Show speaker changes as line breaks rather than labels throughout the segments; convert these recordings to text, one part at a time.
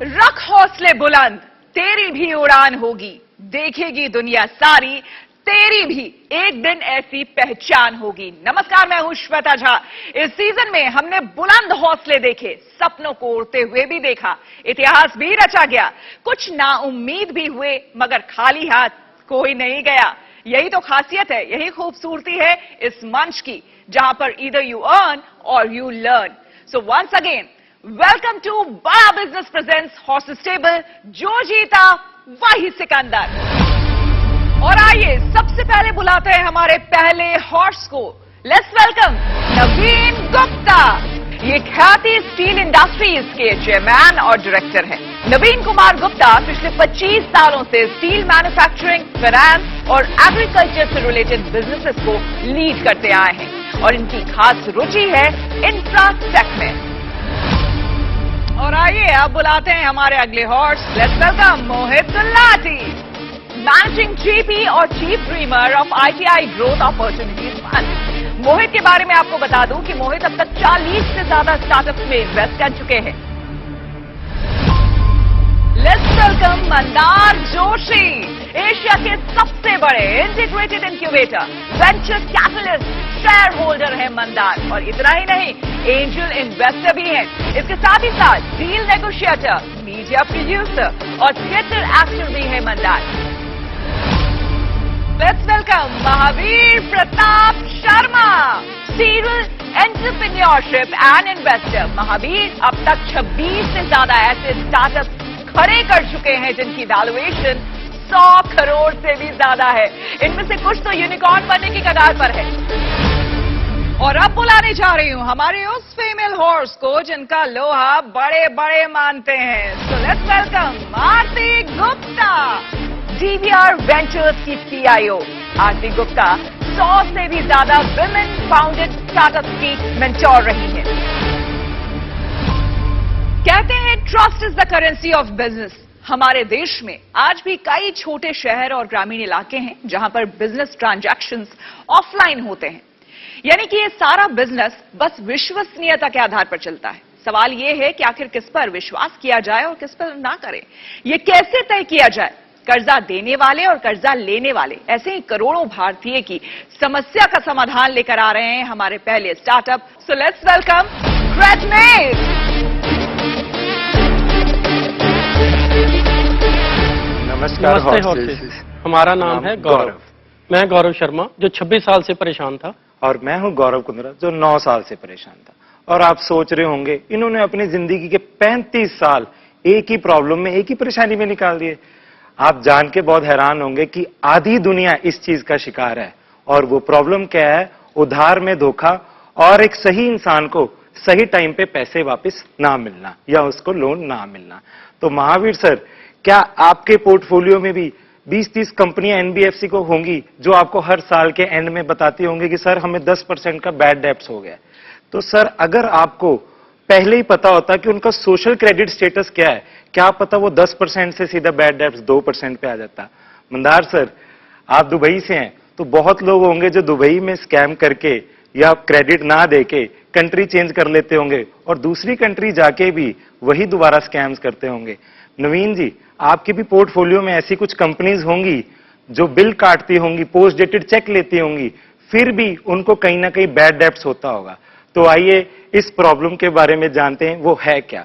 रख हौसले बुलंद, तेरी भी उड़ान होगी, देखेगी दुनिया सारी, तेरी भी एक दिन ऐसी पहचान होगी। नमस्कार, मैं हूं श्वेता झा। इस सीजन में हमने बुलंद हौसले देखे, सपनों को उड़ते हुए भी देखा, इतिहास भी रचा गया, कुछ नाउम्मीद भी हुए, मगर खाली हाथ कोई नहीं गया। यही तो खासियत है, यही खूबसूरती है इस मंच की, जहां पर either you earn or you learn. So once again welcome to Bada business presents horse stable, जो जीता वही सिकंदर। और आइए सबसे पहले बुलाते हैं हमारे पहले हॉर्स को। लेट्स वेलकम नवीन गुप्ता। ये ख्याति स्टील इंडस्ट्रीज के चेयरमैन और डायरेक्टर हैं। नवीन कुमार गुप्ता पिछले 25 सालों से स्टील मैन्युफैक्चरिंग, फाइनेंस और एग्रीकल्चर से रिलेटेड बिजनेसेस को लीड करते आए हैं और इनकी खास रुचि है इंफ्राटेक में। और आइए अब बुलाते हैं हमारे अगले horse. Let's welcome Mohit Gulati, managing GP और chief dreamer of ITI growth opportunities fund. Mohit के बारे में आपको बता दूं कि मोहित अब तक 40 से ज्यादा स्टार्टअप्स में इन्वेस्ट कर चुके हैं। Let's welcome Mandar Joshi, Asia के सबसे बड़े integrated incubator, venture capitalist, share holder है मंदार। और इतना ही नहीं, एंजल इन्वेस्टर भी हैं। इसके साथ ही साथ डील नेगोशिएटर, मीडिया प्रोड्यूसर और थिएटर एक्टर भी है Mandar. Let's welcome Mahavir Pratap Sharma, serial entrepreneurship and investor. Mahavir अब तक 26 से ज्यादा ऐसे स्टार्टअप खड़े कर चुके हैं जिनकी वैल्यूएशन 100 करोड़ से भी ज्यादा है। इनमें से कुछ तो यूनिकॉर्न बनने की कगार पर है। और अब बुलाने जा रही हूं हमारे उस फीमेल हॉर्स को जिनका लोहा बड़े बड़े मानते हैं। सो let's welcome Aarti Gupta, DBR ventures की CIO। आरती गुप्ता 100 से भी ज्यादा विमेन फाउंडेड स्टार्टअप्स की मेंटोर रही हैं। कहते हैं trust is the currency of business. हमारे देश में आज भी कई छोटे शहर और ग्रामीण इलाके हैं जहां पर बिजनेस ट्रांजैक्शंस ऑफलाइन होते हैं, यानी कि ये सारा बिजनेस बस विश्वसनीयता के आधार पर चलता है। सवाल यह है कि आखिर किस पर विश्वास किया जाए और किस पर ना करें। यह कैसे तय किया जाए? कर्जा देने वाले और कर्जा लेने वाले, ऐसे ही करोड़ों भारतीय की समस्या का समाधान लेकर आ रहे हैं हमारे पहले startup. So let's welcome Gradmate.
नमस्कार हॉर्सेस। हमारा नाम है गौरव। मैं गौरव शर्मा, जो 26 साल से परेशान था।
और मैं हूं गौरव कुंद्रा, जो 9 साल से परेशान था। और आप सोच रहे होंगे, इन्होंने अपनी जिंदगी के 35 साल एक ही प्रॉब्लम में, एक ही परेशानी में निकाल दिए। आप जान के बहुत हैरान होंगे कि आधी दुनिया इस चीज का शिकार है। और वो प्रॉब्लम क्या है? उधार में धोखा और एक सही इंसान को सही टाइम पे पैसे वापस ना मिलना या उसको लोन ना मिलना। तो महावीर सर, क्या आपके पोर्टफोलियो में भी 20-30 कंपनियां NBFC को होंगी जो आपको हर साल के एंड में बताती होंगी कि सर हमें 10% का बैड डेब्ट्स हो गया? तो सर, अगर आपको पहले ही पता होता कि उनका सोशल क्रेडिट स्टेटस क्या है, क्या पता वो 10% से सीधा बैड डेब्ट्स 2% पे आ जाता। मंदार सर, आप दुबई से हैं, तो बहुत लोग होंगे जो दुबई में स्कैम करके या क्रेडिट ना देके कंट्री चेंज कर लेते होंगे और दूसरी कंट्री जाके भी वही दोबारा स्कैम्स करते होंगे। नवीन जी, आपके भी पोर्टफोलियो में ऐसी कुछ कंपनीज होंगी जो बिल काटती होंगी, पोस्ट डेटेड चेक लेती होंगी, फिर भी उनको कहीं ना कहीं बैड डेब्ट्स होता होगा। तो आइए इस प्रॉब्लम के बारे में जानते हैं, वो है क्या।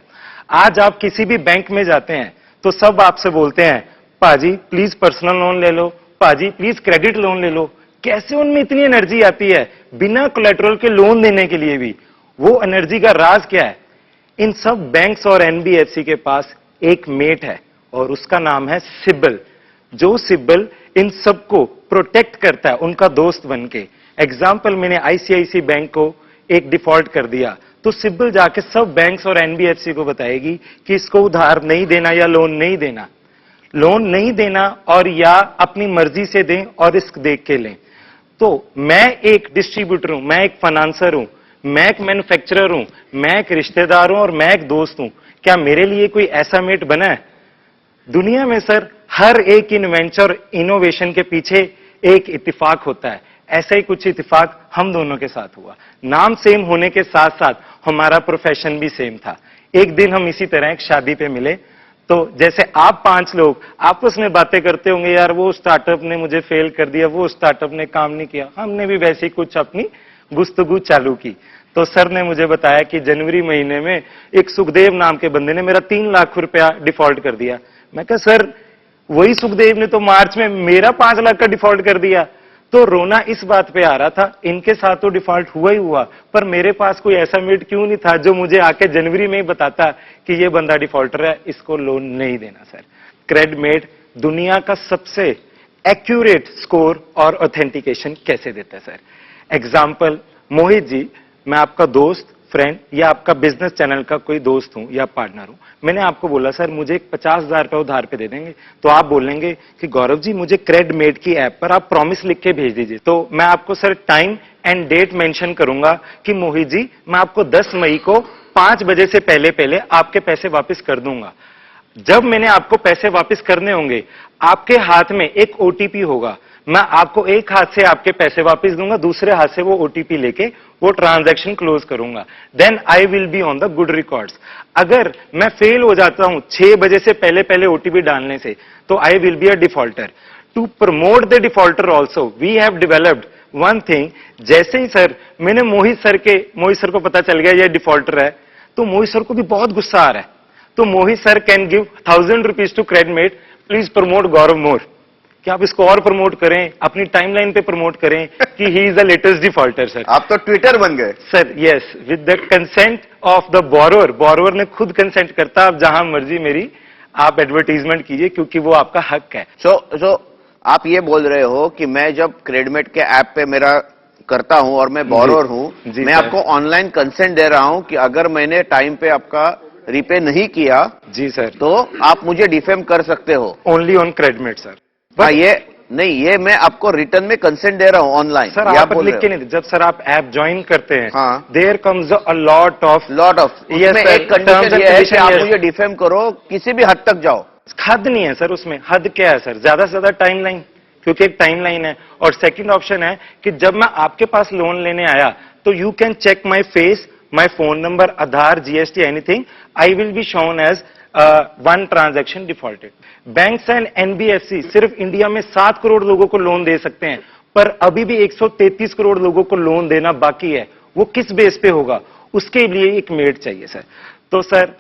आज आप किसी भी बैंक में जाते हैं तो सब आपसे बोलते हैं, पाजी प्लीज पर्सनल लोन ले लो, पाजी प्लीज क्रेडिट लोन ले लो। कैसे उनमें इतनी एनर्जी आती है बिना कोलैटरल के लोन देने के लिए भी? वो एनर्जी का राज क्या है? इन सब बैंक्स और NBFC के पास एक मेट है और उसका नाम है सिबिल। जो सिबिल इन सबको प्रोटेक्ट करता है, उनका दोस्त बनके। एग्जाम्पल, मैंने ICICI बैंक को एक डिफॉल्ट कर दिया तो सिबिल जाके सब बैंक्स और NBFC को बताएगी कि इसको उधार नहीं देना या लोन नहीं देना। लोन नहीं देना और या अपनी मर्जी से दें और रिस्क देख के लें। तो मैं एक डिस्ट्रीब्यूटर हूं, मैं एक फाइनेंसर हूं, मैं एक मैन्युफैक्चरर हूं, मैं एक रिश्तेदार हूं और मैं एक दोस्त हूं। क्या मेरे लिए कोई ऐसा मेट बना है? दुनिया में सर हर एक इन्वेंचर इनोवेशन के पीछे एक इत्तेफाक होता है। ऐसा ही कुछ इत्तेफाक हम दोनों के साथ हुआ। नाम सेम होने के साथ साथ हमारा प्रोफेशन भी सेम था। एक दिन हम इसी तरह एक शादी पे मिले। तो जैसे आप 5 लोग आपस में बातें करते होंगे, यार वो स्टार्टअप ने मुझे फेल कर दिया, वो स्टार्टअप ने काम नहीं किया, हमने भी वैसे ही कुछ अपनी गुफ्तगू चालू की। तो सर ने मुझे बताया कि जनवरी महीने में एक सुखदेव नाम के बंदे ने मेरा 3 लाख रुपया डिफॉल्ट कर दिया। मैं कहा सर वही सुखदेव ने तो मार्च में मेरा 5 लाख का डिफॉल्ट कर दिया। तो रोना इस बात पे आ रहा था, इनके साथ तो डिफॉल्ट हुआ ही हुआ, पर मेरे पास कोई ऐसा मेट क्यों नहीं था जो मुझे आके जनवरी में ही बताता कि ये बंदा डिफॉल्टर है, इसको लोन नहीं देना। सर क्रेडमेट दुनिया का सबसे एक्यूरेट स्कोर और ऑथेंटिकेशन कैसे देता है सर। एग्जाम्पल, मोहित जी, मैं आपका दोस्त, फ्रेंड या आपका बिजनेस चैनल का कोई दोस्त हूं या पार्टनर हूं, मैंने आपको बोला सर मुझे 50,000 रुपए उधार पे दे देंगे, तो आप बोलेंगे कि गौरव जी मुझे क्रेडमेट की ऐप पर आप प्रॉमिस लिख के भेज दीजिए। तो मैं आपको sir time and date mention करूंगा कि मोहित जी मैं आपको 10 मई को 5 बजे से पहले पहले आपके पैसे वापस कर दूंगा। जब मैंने आपको पैसे वापस करने होंगे, आपके हाथ में एक ओटीपी होगा, मैं आपको एक हाथ से आपके पैसे वापस दूंगा, दूसरे हाथ से वो ओटीपी लेके वो ट्रांजैक्शन क्लोज करूंगा। Then I will be on the good records. अगर मैं फेल हो जाता हूं 6 बजे से पहले पहले ओटीपी डालने से, तो I will be a defaulter. To promote the defaulter also we have developed one thing. जैसे ही सर मैंने मोहित सर को पता चल गया ये डिफॉल्टर है, तो मोहित सर को भी बहुत गुस्सा आ रहा है। तो Mohit sir can give 1000 rupees to Credmate, please promote Gaurav more. कि आप इसको और प्रमोट करें, अपनी टाइमलाइन पे प्रमोट करें कि he is the latest defaulter. Sir
आप तो ट्विटर बन गए
sir. Yes, with the consent of the borrower ने खुद कंसेंट करता, आप जहां मर्जी मेरी आप एडवर्टीजमेंट कीजिए क्योंकि वो आपका हक है।
सो आप ये बोल रहे हो कि मैं जब क्रेडमेट के ऐप पे मेरा करता हूं और मैं बोरोवर हूं, मैं आपको ऑनलाइन कंसेंट दे रहा हूं कि अगर मैंने टाइम पे आपका रिपे नहीं किया
जी सर,
तो आप मुझे डिफेम कर सकते हो।
Only on Credmate sir.
हाँ, ये मैं आपको रिटर्न में कंसेंट दे रहा हूं ऑनलाइन।
सर आप लिख के नहीं, जब सर आप ऐप ज्वाइन करते हैं,
हाँ,
there comes a lot of
उसमें एक कंडीशन ये है कि आप मुझे डिफेम करो, किसी भी हद तक जाओ।
हद नहीं है सर उसमें। हद क्या है सर? ज्यादा से ज्यादा टाइमलाइन, क्योंकि एक टाइमलाइन है। और सेकंड ऑप्शन है कि जब मैं आपके पास लोन लेने आया तो you can check my face, my phone number, Aadhaar, GST, anything, I will be shown as one transaction defaulted. Banks and NBFC सिर्फ इंडिया में 7 करोड़ लोगों को लोन दे सकते हैं, पर अभी भी 133 करोड़ लोगों को लोन देना बाकी है। वो किस बेस पे होगा? उसके लिए एक मेड चाहिए सर। तो sir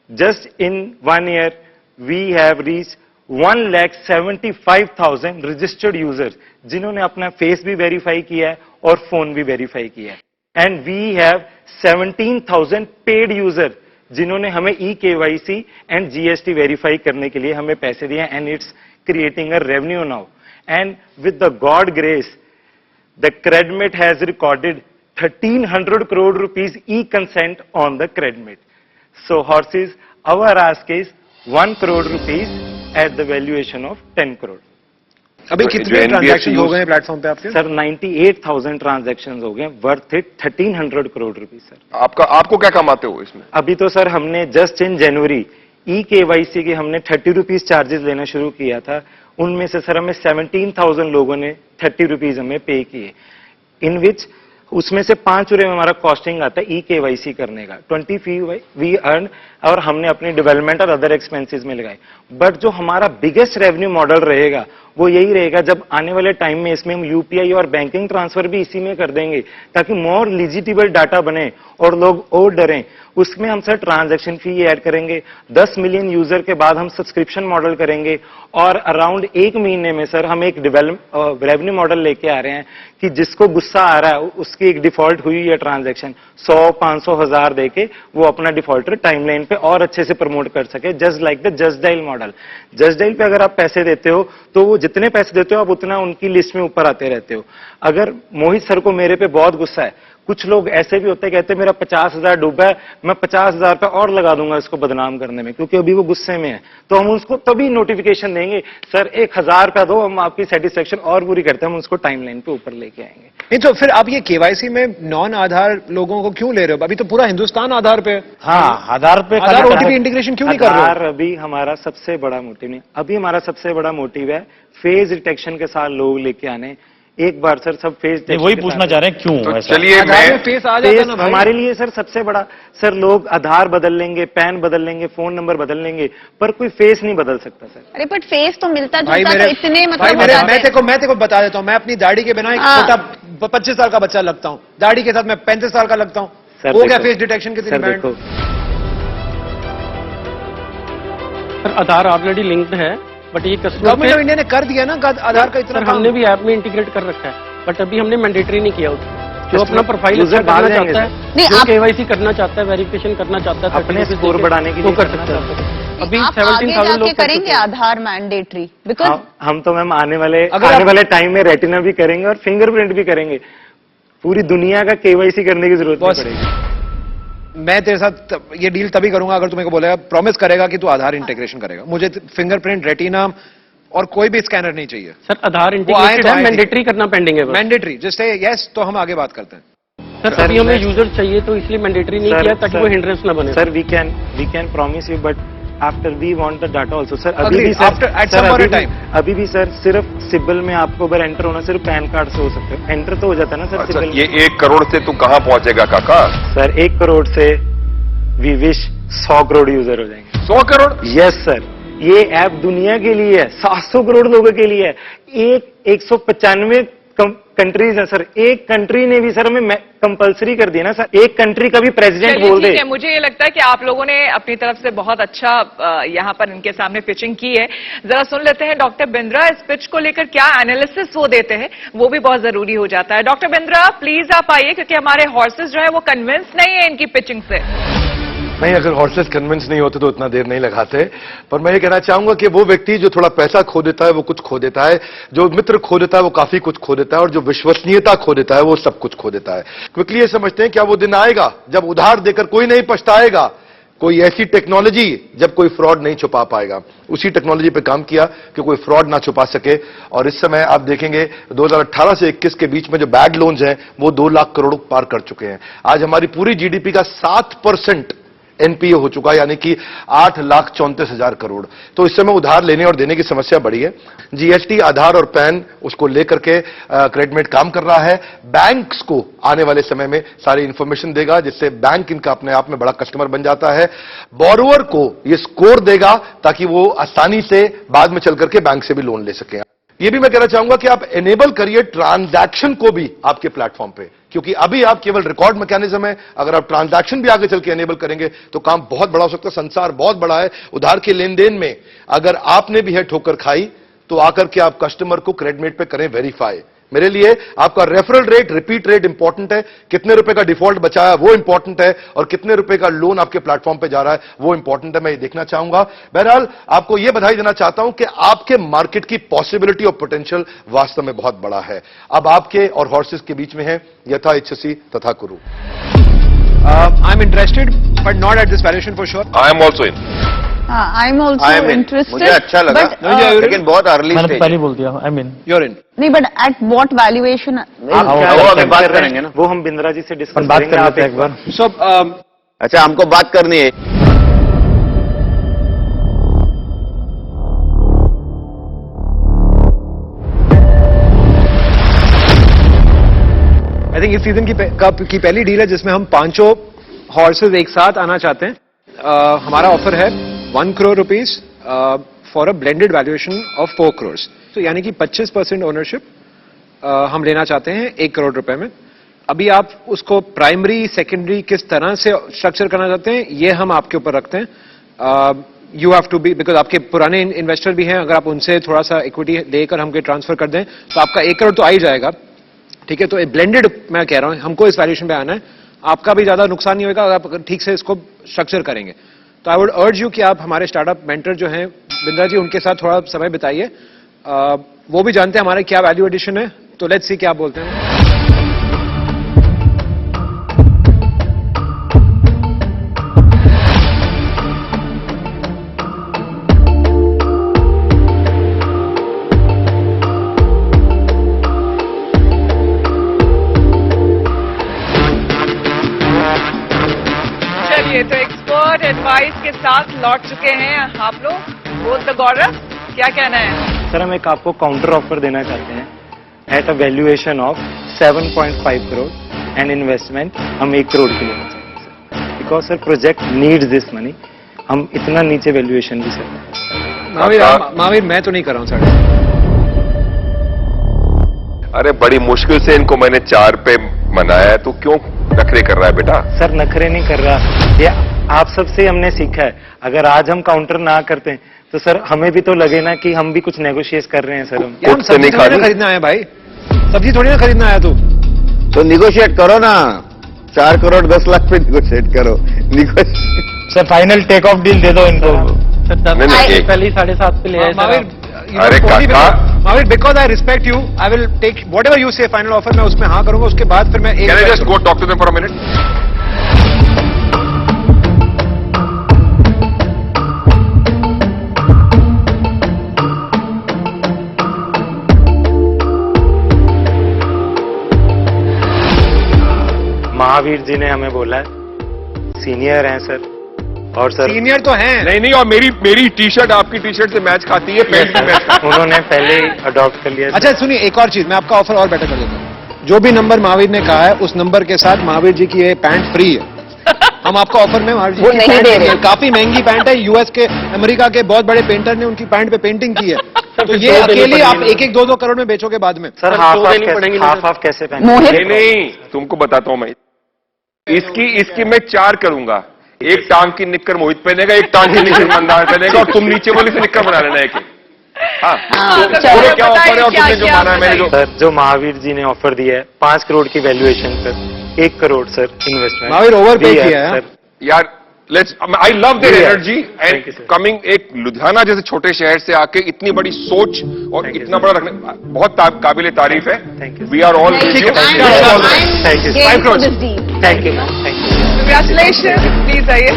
just in 1 year we have reach 1,75,000 registered users जिन्होंने अपना फेस भी वेरीफाई किया है और फोन भी वेरीफाई किया है। And we have 17,000 paid user जिन्होंने हमें eKYC एंड जीएसटी वेरीफाई करने के लिए हमें पैसे दिए। And it's creating a revenue now. And with the God grace the Credmate has recorded 1300 crore rupees e-consent on the credmate. So horses, our ask is 1 crore rupees at the valuation of 10 crore.
अभी कितने transaction हो गए हैं platform पे आपके?
Sir 98,000 transactions हो गए, worth it 1300 crore rupees sir.
आपको क्या कमाते हो इसमें?
अभी तो सर हमने जस्ट इन जनवरी eKYC के हमने 30 रुपीज चार्जेस लेना शुरू किया था। उनमें से सर हमें 17,000 लोगों ने 30 रुपीज हमें पे किए, इन विच उसमें से 5 रुपए में हमारा कॉस्टिंग आता है eKYC करने का। 20 फी वी अर्न और हमने अपनी डेवलपमेंट और अदर एक्सपेंसेस में लगाए। बट जो हमारा बिगेस्ट रेवेन्यू मॉडल रहेगा वो यही रहेगा, जब आने वाले टाइम में इसमें हम यूपीआई और बैंकिंग ट्रांसफर भी इसी में कर देंगे ताकि मोर लिजिटिबल डाटा बने और लोग और डरें। उसमें हम सर ट्रांजैक्शन फी ऐड करेंगे। 10 मिलियन यूजर के बाद हम सब्सक्रिप्शन मॉडल करेंगे और अराउंड 1 महीने में सर हम एक रेवेन्यू मॉडल लेके आ रहे हैं कि जिसको गुस्सा आ रहा है उसकी एक डिफॉल्ट हुई है ट्रांजैक्शन 100, 500, 1000 देके वो अपना डिफॉल्टर टाइमलाइन पे और अच्छे से प्रमोट कर सके, just like the just dial model. Just dial पे अगर आप पैसे देते हो तो वो जितने पैसे देते हो आप उतना उनकी लिस्ट में ऊपर आते रहते हो। अगर मोहित सर को मेरे पे बहुत गुस्सा है, कुछ लोग ऐसे भी होते हैं कहते हैं मेरा 50,000 डूबा है, मैं 50,000 पे और लगा दूंगा इसको बदनाम करने में, क्योंकि अभी वो गुस्से में है, तो हम उसको तभी नोटिफिकेशन देंगे सर 1,000 रुपया दो, हम आपकी सेटिस्फेक्शन और पूरी करते हैं, हम उसको टाइमलाइन पे ऊपर लेके आएंगे।
नहीं तो फिर आप ये केवाईसी में नॉन आधार लोगों को क्यों ले रहे हो? अभी तो पूरा हिंदुस्तान आधार पे।
हाँ, आधार पे
आधार ओटीपी इंटीग्रेशन क्यों नहीं कर रहे हो?
आधार अभी हमारा सबसे बड़ा मोटिव नहीं, अभी हमारा सबसे बड़ा मोटिव है फेस डिटेक्शन के साथ लोग लेके आने। एक बार सर सब फेस
वही पूछना चाह रहे हैं क्यों
तो
ऐसा?
चलिए
आधार में
मैं
फेस आ जाता ना भाई।
हमारे लिए सर सबसे बड़ा सर लोग आधार बदल लेंगे, पैन बदल लेंगे, फोन नंबर बदल लेंगे, पर कोई फेस नहीं बदल सकता सर।
अरे बट फेस तो मिलता
भाई
जुलता
मेरे
तो इतने
भाई
मतलब हो
मेरे
जाते
मैं
हैं।
तेरे को बता देता हूँ, मैं अपनी दाढ़ी के बिना एक
हाँ।
छोटा 25 साल का बच्चा लगता हूँ, दाढ़ी के साथ मैं 35 साल का लगता हूँ।
सर
हो गया
देखो,
फेस डिटेक्शन के
सर
दिन
देखो
सर आधार ऑलरेडी लिंक्ड है, बट ये
गवर्नमेंट ऑफ
कस्टमर
इंडिया ने कर दिया ना आधार का इतना
सर
काम।
हमने भी ऐप में इंटीग्रेट कर रखा है, बट अभी हमने मैंडेटरी नहीं किया उसको। जो
Customer-
अपना प्रोफाइल
user
अच्छा
डाल
करना
देंगे
चाहता
सर।
है,
नहीं,
जो
आप-
केवाईसी करना चाहता है, वेरिफिकेशन करना चाहता है,
अपने
30
स्कोर बढ़ाने के
वो
लिए
कर
करना
सकता है।
चाहते
अभी
आप आगे
17,000
जाके
लोग कर
करेंगे
चुके हैं।
आधार मैंडेटरी बिकॉज
हम तो मैम आने वाले
अगर आप-
वाले टाइम में रेटिना भी करेंगे और फिंगरप्रिंट भी करेंगे। पूरी दुनिया का केवाईसी करने की जरूरत नहीं
बॉस,
पड़ेगी।
मैं तेरे साथ ये डील तभी करूंगा अगर तू मेरे को बोलेगा, प्रॉमिस करेगा कि तू आधार इंटीग्रेशन करेगा। मुझे फिंगरप्रिंट, रेटिना और कोई भी स्कैनर नहीं चाहिए।
सर आधार
आए
इंटीग्रेटेड
तो
है,
आए
मैंडेटरी करना पेंडिंग है बस।
मैंडेटरी जस्ट यस, तो हम आगे बात करते हैं।
सर
सर,
अभी हमें
मैं-
यूजर चाहिए तो इसलिए मैंडेटरी नहीं किया ताकि वो हिंड्रेंस ना बने।
Sir we can promise you, but after we want the data also sir. अभी
Agreed.
भी sir
After- at
sir,
some point
अभी
in
भी-
time.
अभी भी सर सिर्फ सिबिल में आपको अगर एंटर होना सिर्फ पैन कार्ड से हो सकता है। एंटर तो हो जाता है ना सर
अच्छा,
सिबिल
ये 1 करोड़ से तू कहां पहुंचेगा काका?
सर 1 करोड़ से वी विश 100 करोड़ यूजर हो जाएंगे।
100 करोड़?
यस सर, ये ऐप दुनिया के लिए है, 700 करोड़ लोगों के लिए है। 195 कंट्रीज है सर। एक कंट्री ने भी सर हमें कंपलसरी कर दिया ना सर। एक कंट्री का भी प्रेसिडेंट
चलिए
बोल दे।
ठीक है, मुझे ये लगता है कि आप लोगों ने अपनी तरफ से बहुत अच्छा यहाँ पर इनके सामने पिचिंग की है। जरा सुन लेते हैं डॉक्टर बिंद्रा इस पिच को लेकर क्या एनालिसिस वो देते हैं, वो भी बहुत जरूरी हो जाता है। डॉक्टर बिंद्रा प्लीज आप आइए, क्योंकि हमारे हॉर्सेस जो है वो कन्विंस नहीं है इनकी पिचिंग से।
नहीं, अगर हॉर्सेस कन्विंस नहीं होते तो इतना देर नहीं लगाते। पर मैं ये कहना चाहूंगा कि वो व्यक्ति जो थोड़ा पैसा खो देता है वो कुछ खो देता है, जो मित्र खो देता है वो काफी कुछ खो देता है, और जो विश्वसनीयता खो देता है वो सब कुछ खो देता है। क्विकली ये समझते हैं क्या वो दिन आएगा जब उधार देकर कोई नहीं पछताएगा, कोई ऐसी टेक्नोलॉजी जब कोई फ्रॉड नहीं छुपा पाएगा। उसी टेक्नोलॉजी पे काम किया कि कोई फ्रॉड ना छुपा सके। और इस समय आप देखेंगे 2018 से 21 के बीच में जो बैड लोन्स हैं वो 2 लाख करोड़ पार कर चुके हैं। आज हमारी पूरी जीडीपी का 7% एनपीए हो चुका है, यानी कि 8,34,000 करोड़। तो इस समय उधार लेने और देने की समस्या बढ़ी है। जीएसटी, आधार और पैन उसको लेकर के क्रेडिटमेट काम कर रहा है। बैंक्स को आने वाले समय में सारी इंफॉर्मेशन देगा, जिससे बैंक इनका अपने आप में बड़ा कस्टमर बन जाता है। बोरोवर को ये स्कोर देगा ताकि वो आसानी से बाद में चल करके बैंक से भी लोन ले सकें। ये भी मैं कहना चाहूंगा कि आप एनेबल करिए ट्रांजैक्शन को भी आपके प्लेटफॉर्म पे, क्योंकि अभी आप केवल रिकॉर्ड मैकेनिज्म है। अगर आप ट्रांजैक्शन भी आगे चल के एनेबल करेंगे तो काम बहुत बड़ा हो सकता है। संसार बहुत बड़ा है। उधार के लेन देन में अगर आपने भी है ठोकर खाई तो आकर के आप कस्टमर को क्रेडिटमेट पे करें वेरीफाई। मेरे लिए आपका referral rate, repeat rate important है। कितने रुपए का डिफॉल्ट बचाया वो इंपॉर्टेंट है, और कितने रुपए का लोन आपके प्लेटफॉर्म पे जा रहा है वो इंपॉर्टेंट है। मैं ये देखना चाहूंगा। बहरहाल आपको ये बधाई देना चाहता हूं कि आपके मार्केट की पॉसिबिलिटी और पोटेंशियल वास्तव में बहुत बड़ा है। अब आपके और हॉर्सेस के बीच में है यथा इच्छसी तथा कुरु।
I am interested but not at this valuation for sure.
I am also in.
I am
I
also
am in.
Interested.
मुझे अच्छा लगा, लेकिन बहुत अर्ली
मैंने तो
स्टेज।
पहले बोल दिया, आई मीन
यूर इन।
नहीं बट एट व्हाट वैल्यूएशन?
आप
वो
क्या
अभी
expect
बात
कर रहे
करेंगे ना।
वो हम बिंद्रा जी से डिस्कस
बात
करेंगे।
कर
आप
लेते हैं एक बार।
सो
अच्छा, हमको बात करनी है।
आई थिंक इस सीजन की पहली डील है जिसमें हम पांचों हॉर्सेस एक साथ आना चाहते हैं। हमारा ऑफर है 1 crore rupees for a blended valuation of 4 crore. तो यानी कि 25% ओनरशिप हम लेना चाहते हैं 1 करोड़ रुपए में। अभी आप उसको प्राइमरी, सेकेंडरी किस तरह से स्ट्रक्चर करना चाहते हैं ये हम आपके ऊपर रखते हैं। You have to be, because आपके पुराने इन्वेस्टर भी हैं, अगर आप उनसे थोड़ा सा इक्विटी लेकर हमके ट्रांसफर कर दें तो आपका 1 करोड़ तो आ ही जाएगा। ठीक है, तो ब्लेंडेड मैं कह रहा हूं, हमको इस वैल्यूएशन पे आना है। आपका भी ज्यादा नुकसान नहीं होगा अगर आप ठीक से इसको स्ट्रक्चर करेंगे। तो आई वुड अर्ज यू कि आप हमारे स्टार्टअप मेंटर जो हैं बिंद्रा जी, उनके साथ थोड़ा समय बिताइए। वो भी जानते हैं हमारे क्या वैल्यू एडिशन है। तो लेट्स सी क्या आप बोलते हैं।
चलिए, तो एक्सपर्ट एडवाइस के साथ लौट चुके हैं आप लोग। बोल द गौरव, क्या कहना है?
सर हम एक आपको काउंटर ऑफर देना चाहते हैं। At a valuation of 7.5 crore and investment हम 1 करोड़ की लेना चाहेंगे sir, because sir project needs this money. हम इतना नीचे वैल्यूएशन भी सर।
महावीर मैं तो नहीं कर रहा हूँ साढ़े।
अरे बड़ी मुश्किल से इनको मैंने 4 पे मनाया है, तो क्यों नखरे कर रहा है बेटा?
सर नखरे नहीं कर रहा, ये आप सबसे हमने सीखा है। अगर आज हम काउंटर ना करते हैं तो सर हमें भी तो लगे ना कि हम भी कुछ नेगोशिएट कर रहे हैं सर। हम
यार, हम सब्जी थोड़ी ना खरीदना आया भाई, सब्जी थोड़ी ना खरीदना आया तू।
तो निगोशिएट करो ना, 4 करोड़ 10 लाख पे निगोशिएट करो।
Sir final take off deal दे दो इनको।
सर 10
नहीं,
पहले 7.5 पे ले आए सर।
अरे काका,
Mahavir because I respect you, I will take what you say final offer, मैं उसमें हाँ करूंगा। उसके बाद फिर मैं एक
can I just go talk to them for a minute?
Mahavir ji ने हमें बोला है, सीनियर हैं सर, और सर
सीनियर तो हैं।
नहीं, और मेरी टी शर्ट आपकी टी शर्ट से मैच खाती है, पैंट से मैच खाती
उन्होंने पहले ही अडॉप्ट कर लिया।
अच्छा सुनिए, एक और चीज, मैं आपका ऑफर और बेटर कर देता हूँ। जो भी नंबर महावीर ने कहा है उस नंबर के साथ महावीर जी की ये पैंट फ्री है। हम आपका ऑफर में महावीर जी
वो
की
नहीं
पैंट
दे
फ्री है।
रहे।
काफी महंगी पैंट है, यूएस के अमेरिका के बहुत बड़े पेंटर ने उनकी पैंट पे पेंटिंग की है। तो ये
दो देनी
अकेले आप
पड़ेगी
1-1, 2-2 करोड़ में बेचोगे बाद में।
सर
सर,
हाफ
दो देनी पड़ेंगी ना,
हाफ कैसे पहने?
मोहित
नहीं, तुमको बताता हूं मैं। इसकी मैं 4 करूंगा। एक टांग की निक्कर मोहित पहनेगा, एक टांग की निक्कर मंदार पहनेगा, और तुम नीचे वाले से निक्कर बना लेना एक। हाँ,
हाँ,
बोलो क्या ऑफर है और तुमने जो माना है मैंने जो।
सर जो महावीर जी ने ऑफर दिया है 5 करोड़ की valuation sir, 1 crore sir investment.
Mahavir over pay किया है
सर।
यार let's, I love their
Yeah.
Energy
Thank
and
you, sir.
Coming. एक लुधियाना जैसे छोटे शहर से आके इतनी बड़ी सोच और
Thank you,
इतना
sir.
बड़ा रखने, बहुत काबिल तारीफ है।
Thank you, sir.
We are all
Thank you.
Thank you.
I'm game
5
for
crores.
this deal.
Thank you thank you.
Congratulation, please आइए।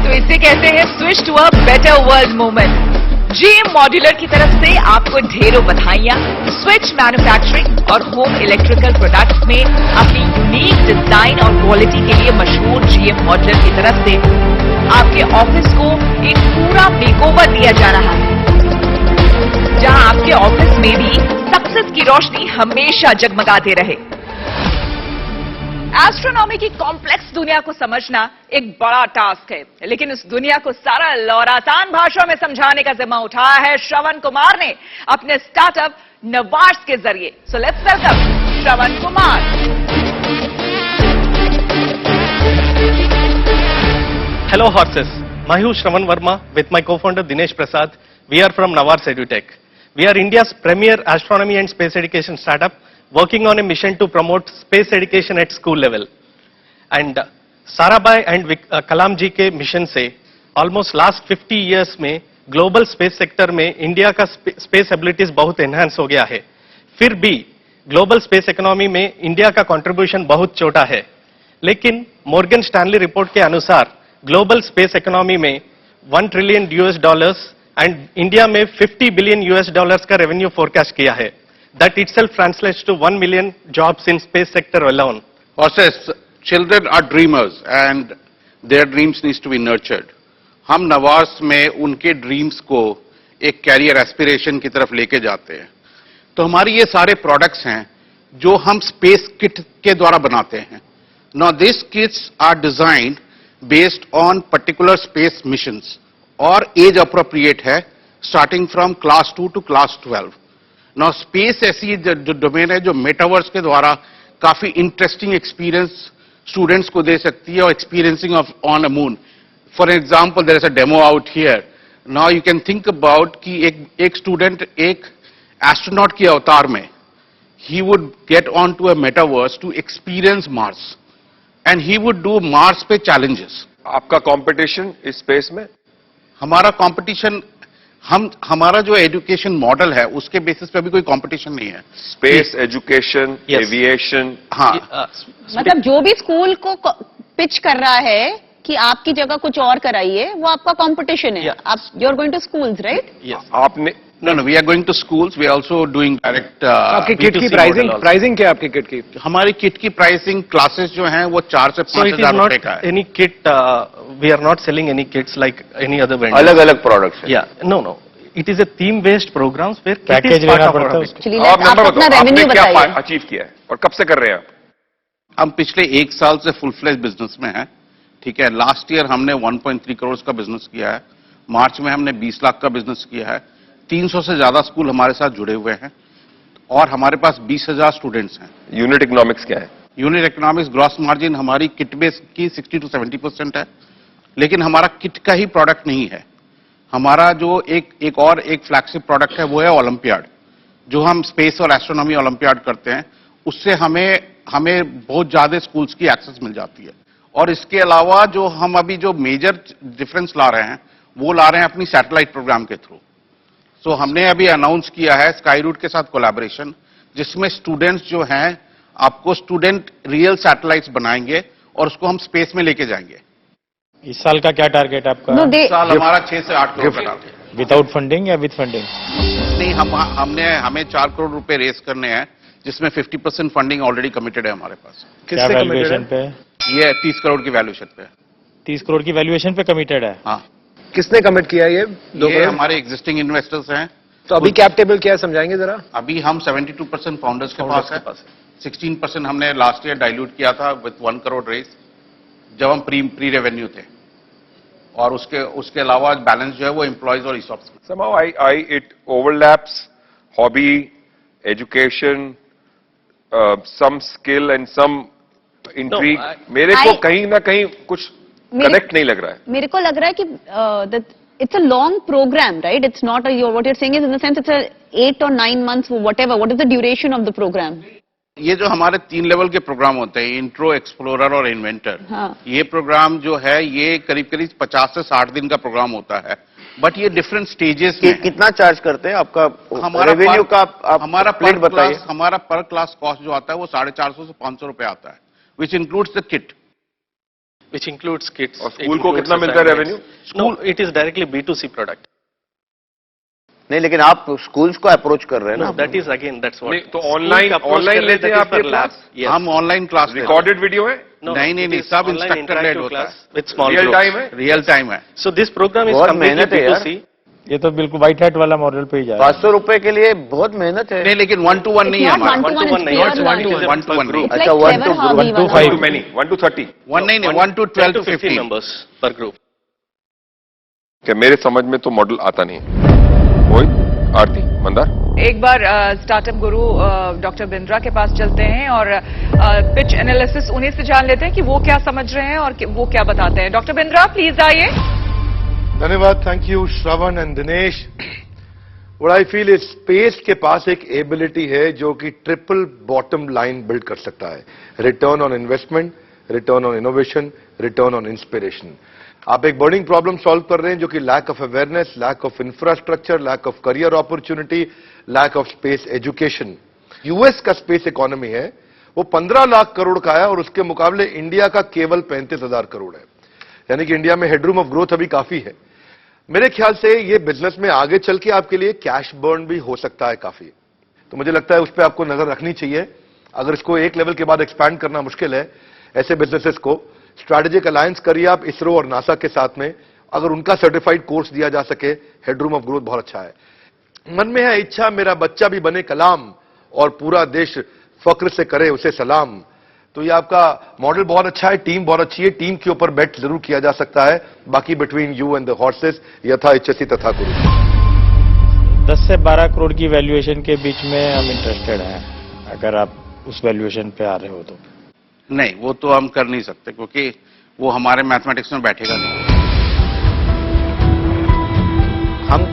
तो इसे कहते हैं switch to a better world movement. GM modular की तरफ से आपको ढेरों बधाइयां। स्विच मैन्युफैक्चरिंग और होम इलेक्ट्रिकल प्रोडक्ट्स में अपनी यूनिक डिजाइन और क्वालिटी के लिए मशहूर जीएम मॉड्यूलर की तरफ से आपके ऑफिस को एक पूरा मेकओवर दिया जा रहा है, जहां आपके ऑफिस में भी सक्सेस की रोशनी हमेशा जगमगाते रहे। एस्ट्रोनॉमी की कॉम्प्लेक्स दुनिया को समझना एक बड़ा टास्क है, लेकिन इस दुनिया को सरल और आसान भाषा में समझाने का जिम्मा उठाया है श्रवण कुमार ने अपने स्टार्टअप नवार्स के जरिए। सो let's welcome Shravan Kumar.
Hello horses, मैं हूँ श्रवण Verma with my co-founder Dinesh Prasad. We are from Navars EduTech. We are India's premier astronomy and space education startup working on a mission to promote space education at school level. And Sarabhai and Kalam ji के mission से almost last 50 years में global space sector में India का space abilities बहुत enhance हो गया है। फिर भी ग्लोबल स्पेस इकोनॉमी में इंडिया का कंट्रीब्यूशन बहुत छोटा है, लेकिन मॉर्गन स्टैनली रिपोर्ट के अनुसार ग्लोबल स्पेस इकोनॉमी में $1 ट्रिलियन एंड इंडिया में $50 बिलियन का रेवेन्यू फोरकास्ट किया है। That itself translates to 1 million jobs in space sector alone.
Horses, children are dreamers and their dreams needs to be nurtured. हम नवार्स में उनके ड्रीम्स को एक कैरियर एस्पिरेशन की तरफ लेके जाते हैं। तो हमारी ये सारे प्रोडक्ट्स हैं जो हम स्पेस किट के द्वारा बनाते हैं। Now these kits are designed based on particular space missions और एज अप्रोप्रिएट है starting from class 2 to class 12. Now space ऐसी जो डोमेन है जो मेटावर्स के द्वारा काफी इंटरेस्टिंग एक्सपीरियंस स्टूडेंट्स को दे सकती है और experiencing of on a moon. For example there is a demo out here. Now you can think about कि एक स्टूडेंट एक एस्ट्रोनॉट के अवतार में he would get on to a metaverse to experience Mars and he would do Mars पे challenges.
आपका competition इस space में?
हमारा कंपटीशन हमारा जो एजुकेशन मॉडल है उसके बेसिस पे अभी कोई कंपटीशन नहीं है।
Space education,
Yes.
एविएशन।
हाँ,
मतलब जो भी स्कूल को पिच कर रहा है कि आपकी जगह कुछ और कराइए, वो आपका कंपटीशन है।
Yeah.
आप you are going to schools, right?
Yes.
आपने
no, we are going to schools. We are also doing direct.
आपकी किट की
B2C model also.
प्राइसिंग क्या है आपकी किट की?
हमारी किट की प्राइसिंग क्लासेस जो हैं वो 4 से
So it is
5,000
not
रुपए का है।
any kit. We are not selling any kits like any other vendor.
अलग अलग प्रोडक्ट्स हैं।
Yeah. No. it is a theme-based programs where kit
Package
is part
लेना
of
पड़ता है
our
उसके
Actually,
अब आप
आप
नंबर
अपना
बताओ, आपने
रेवेन्यू
क्या
बताइए।
अचीव किया है और कब से कर रहे हैं आप?
हम पिछले 1 साल से फुल फ्लेज बिजनेस में हैं, ठीक है। लास्ट ईयर हमने 1.3 करोड़ का बिजनेस किया है। मार्च में हमने 20 लाख का बिजनेस किया है। 300 से ज्यादा स्कूल हमारे साथ जुड़े हुए हैं और हमारे पास 20,000 स्टूडेंट्स हैं।
यूनिट इकोनॉमिक्स क्या है?
यूनिट इकोनॉमिक्स ग्रॉस मार्जिन हमारी किट बेस की 60 to 70% है, लेकिन हमारा किट का ही प्रोडक्ट नहीं है। हमारा जो एक और फ्लैगशिप प्रोडक्ट है वो है ओलंपियाड, जो हम स्पेस और एस्ट्रोनॉमी ओलंपियाड करते हैं। उससे हमें बहुत ज्यादा स्कूल्स की एक्सेस मिल जाती है। और इसके अलावा जो हम अभी जो मेजर डिफरेंस ला रहे हैं वो ला रहे हैं अपनी सैटेलाइट प्रोग्राम के थ्रू। सो हमने अभी अनाउंस किया है स्काई रूट के साथ कोलैबोरेशन, जिसमें स्टूडेंट्स जो हैं आपको स्टूडेंट रियल सैटेलाइट्स बनाएंगे और उसको हम स्पेस में लेके जाएंगे।
इस साल का क्या टारगेट आपका?
No,
इस साल हमारा 6 से 8 करोड़ का टारगेट।
विदाउट फंडिंग या विद फंडिंग?
नहीं, हमें 4 करोड़ रुपए रेस करने हैं, जिसमें 50% फंडिंग ऑलरेडी कमिटेड है हमारे पास।
क्या वैल्यूएशन पे?
ये 30 करोड़ की वैल्यूएशन पे।
30 करोड़ की वैल्यूएशन पे कमिटेड है।
हाँ,
किसने कमिट किया ये 2
ये
करोड़?
हमारे एग्जिस्टिंग इन्वेस्टर्स हैं।
तो अभी कैप टेबल क्या है समझाएंगे जरा?
अभी हम 72% फाउंडर्स के पास है। 16% हमने लास्ट ईयर डाइल्यूट किया था विद 1 करोड़ रेस, जब हम प्री रेवेन्यू थे। और उसके अलावा बैलेंस जो है वो एम्प्लॉयज और ईसॉप्स में।
Somehow it overlaps hobby, education, some skill and some intrigue. मेरे को कहीं ना कहीं कुछ कनेक्ट नहीं लग रहा है।
मेरे को लग रहा है कि it's a long program, right? It's not what you're saying is in the sense it's a 8 or 9 months, whatever. What is the duration of the program?
ये जो हमारे 3 लेवल के प्रोग्राम होते हैं, इंट्रो, एक्सप्लोरर और इन्वेंटर,
हाँ।
ये programme जो है ये करीब 50 से 60 दिन का प्रोग्राम होता है। बट ये डिफरेंट स्टेजेस में।
कितना चार्ज करते हैं आपका
हमारा
रेवेन्यू का?
हमारा
प्लेट बताइए।
हमारा पर क्लास कॉस्ट जो आता है वो 450 से 500 रुपए आता है, which includes the kit.
which includes kits.
और स्कूल को कितना मिलता है revenue?
No, it is directly B2C product.
नहीं, लेकिन आप स्कूल्स को अप्रोच कर रहे हैं
No,
ना?
that is again, that's what.
नहीं, तो ऑनलाइन लेते हैं आप ये क्लास?
Yes.
हम ऑनलाइन क्लास
रिकॉर्डेड वीडियो है?
No,
नहीं,
it is
सब
online
इंस्ट्रक्टर लेड
interactive
होता
class
है।
with small
real
groups.
Time है?
रियल टाइम है।
So this program is
बहुत
completely
मेहनत है यार।
B2C.
ये तो बिल्कुल व्हाइट हैट वाला मॉडल पे ही जा रहा है।
500 रुपए के लिए बहुत मेहनत है।
नहीं, लेकिन 1-to-1 नहीं है
It's not
हमारा।
1-to-one, it's
नहीं,
peer
one to
learning.
one.
1-to-1 नहीं।
It's
अच्छा,
like
1 to
clever hobby
1 to
वाला।
5.
Too many, 1 to 30.
1 नहीं, 1 to 12 to 15
members per group.
क्या मेरे समझ में तो मॉडल आता नहीं है। मोहित, आरती, मंदार,
एक बार स्टार्टअप गुरु डॉक्टर बिंद्रा के पास चलते हैं और पिच एनालिसिस उन्हीं से जान लेते हैं कि वो क्या समझ रहे हैं और वो क्या बताते हैं। डॉक्टर बिंद्रा, प्लीज आइए।
धन्यवाद, thank you Shravan and Dinesh. What I feel is space के पास एक एबिलिटी है जो कि ट्रिपल बॉटम लाइन बिल्ड कर सकता है। Return on investment, return on innovation, return on inspiration. आप एक बर्निंग प्रॉब्लम सॉल्व कर रहे हैं जो कि lack of awareness, lack of infrastructure, lack of career opportunity, lack of space education. US का स्पेस इकोनॉमी है वो 15 लाख करोड़ का है और उसके मुकाबले इंडिया का केवल 35,000 करोड़ है। यानी कि इंडिया में हेडरूम ऑफ ग्रोथ अभी काफी है। मेरे ख्याल से ये बिजनेस में आगे चल के आपके लिए कैश बर्न भी हो सकता है काफी। तो मुझे लगता है उस पर आपको नजर रखनी चाहिए। अगर इसको एक लेवल के बाद एक्सपैंड करना मुश्किल है, ऐसे बिजनेसेस को स्ट्रैटेजिक अलायंस करिए आप इसरो और नासा के साथ में। अगर उनका सर्टिफाइड कोर्स दिया जा सके, हेडरूम ऑफ ग्रोथ बहुत अच्छा है। मन में है इच्छा मेरा बच्चा भी बने कलाम और पूरा देश फक्र से करे उसे सलाम। तो ये आपका मॉडल बहुत अच्छा है, टीम बहुत अच्छी है, टीम के ऊपर बेट जरूर किया जा सकता है। बाकी between you and the horses यथा इच्छसी तथा गुरु।
10 से 12 करोड़ की वैल्यूएशन के बीच में हम इंटरेस्टेड हैं, अगर आप उस वैल्यूएशन पे आ रहे हो तो।
नहीं, वो तो हम कर नहीं सकते क्योंकि वो हमारे मैथमेटिक्स में बैठेगा नहीं।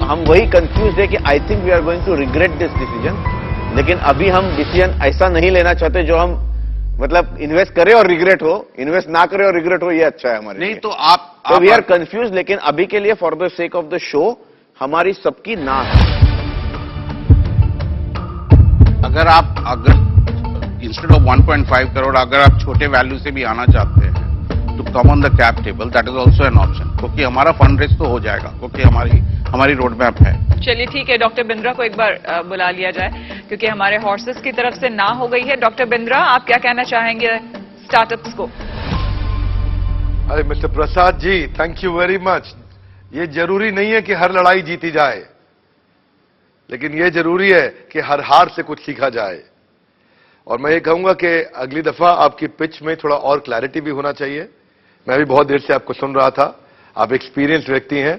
हम वही कंफ्यूज है कि I think we are going to regret this decision. लेकिन अभी हम डिसीजन ऐसा नहीं लेना चाहते जो हम मतलब इन्वेस्ट करें और रिग्रेट हो, इन्वेस्ट ना करें और रिग्रेट हो, ये अच्छा है हमारे लिए।
नहीं तो आप
वी आर कंफ्यूज। लेकिन अभी के लिए for the sake of the show हमारी सबकी ना है।
अगर इंस्टेड ऑफ 1.5 करोड़ अगर आप छोटे वैल्यू से भी आना चाहते हैं तो come on the cap table, that is also an option. क्योंकि हमारा फंड रेज तो हो जाएगा क्योंकि हमारी रोड मैप है।
चलिए ठीक है, डॉक्टर बिंद्रा को एक बार बुला लिया जाए क्योंकि हमारे हॉर्सेस की तरफ से ना हो गई है। डॉक्टर बिंद्रा, आप क्या कहना चाहेंगे स्टार्टअप्स को?
अरे mister Prasad ji, thank you very much. ये जरूरी नहीं है कि हर लड़ाई जीती जाए। लेकिन यह जरूरी है कि हर हार से कुछ सीखा जाए। और मैं ये कहूंगा कि अगली दफा आपकी पिच में थोड़ा और क्लैरिटी भी होना चाहिए। मैं भी बहुत देर से आपको सुन रहा था, आप एक्सपीरियंस व्यक्ति हैं।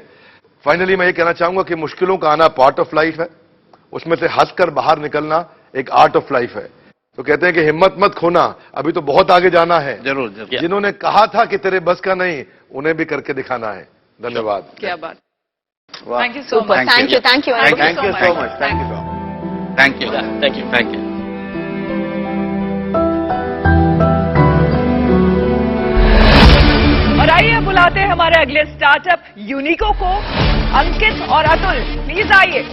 फाइनली मैं ये कहना चाहूंगा कि मुश्किलों का आना पार्ट ऑफ लाइफ है, उसमें से हंसकर बाहर निकलना एक आर्ट ऑफ लाइफ है। तो कहते हैं कि हिम्मत मत खोना, अभी तो बहुत आगे जाना है।
जरूर जरूर।
जिन्होंने कहा था कि तेरे बस का नहीं, उन्हें भी करके दिखाना है। धन्यवाद।
क्या बात।
वाह।
Thank you so
Super.
Much.
Thank you. Thank you.
Thank you so much. Thank you so much.
Thank you.
Thank you. Thank you.
और आइए बुलाते हैं हमारे अगले स्टार्टअप यूनिको को, अंकित और अतुल, प्लीज आइए।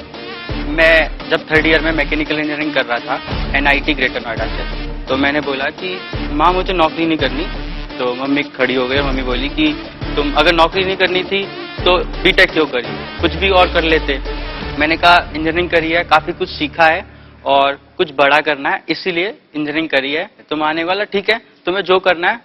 मैं जब थर्ड ईयर में मैकेनिकल इंजीनियरिंग कर रहा था एनआईटी ग्रेटर नोएडा से, तो मैंने बोला कि माँ मुझे नौकरी नहीं करनी। तो मम्मी खड़ी हो गई, मम्मी बोली कि तुम अगर नौकरी नहीं करनी थी तो बीटेक क्यों करी, कुछ भी और कर लेते। मैंने कहा इंजीनियरिंग करी है, काफी कुछ सीखा है और कुछ बड़ा करना है, इसीलिए इंजीनियरिंग करी है। तो माने वाला ठीक है, तुम्हें जो करना है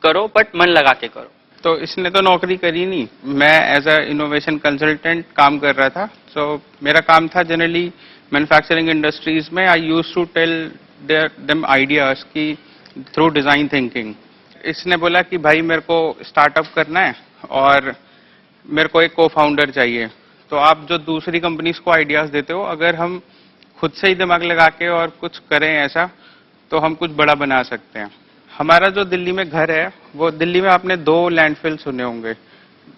करो, बट मन लगा के करो।
तो इसने तो नौकरी करी नहीं, मैं एज अ इनोवेशन कंसल्टेंट काम कर रहा था। सो मेरा काम था जनरली मैन्युफैक्चरिंग इंडस्ट्रीज में I used to tell them ideas की थ्रू डिजाइन थिंकिंग। इसने बोला कि भाई मेरे को स्टार्टअप करना है और मेरे को एक को फाउंडर चाहिए। तो आप जो दूसरी कंपनीज को आइडियाज देते हो, अगर हम खुद से ही दिमाग लगा के और कुछ करें ऐसा, तो हम कुछ बड़ा बना सकते हैं। हमारा जो दिल्ली में घर है, वो दिल्ली में आपने 2 लैंडफिल सुने होंगे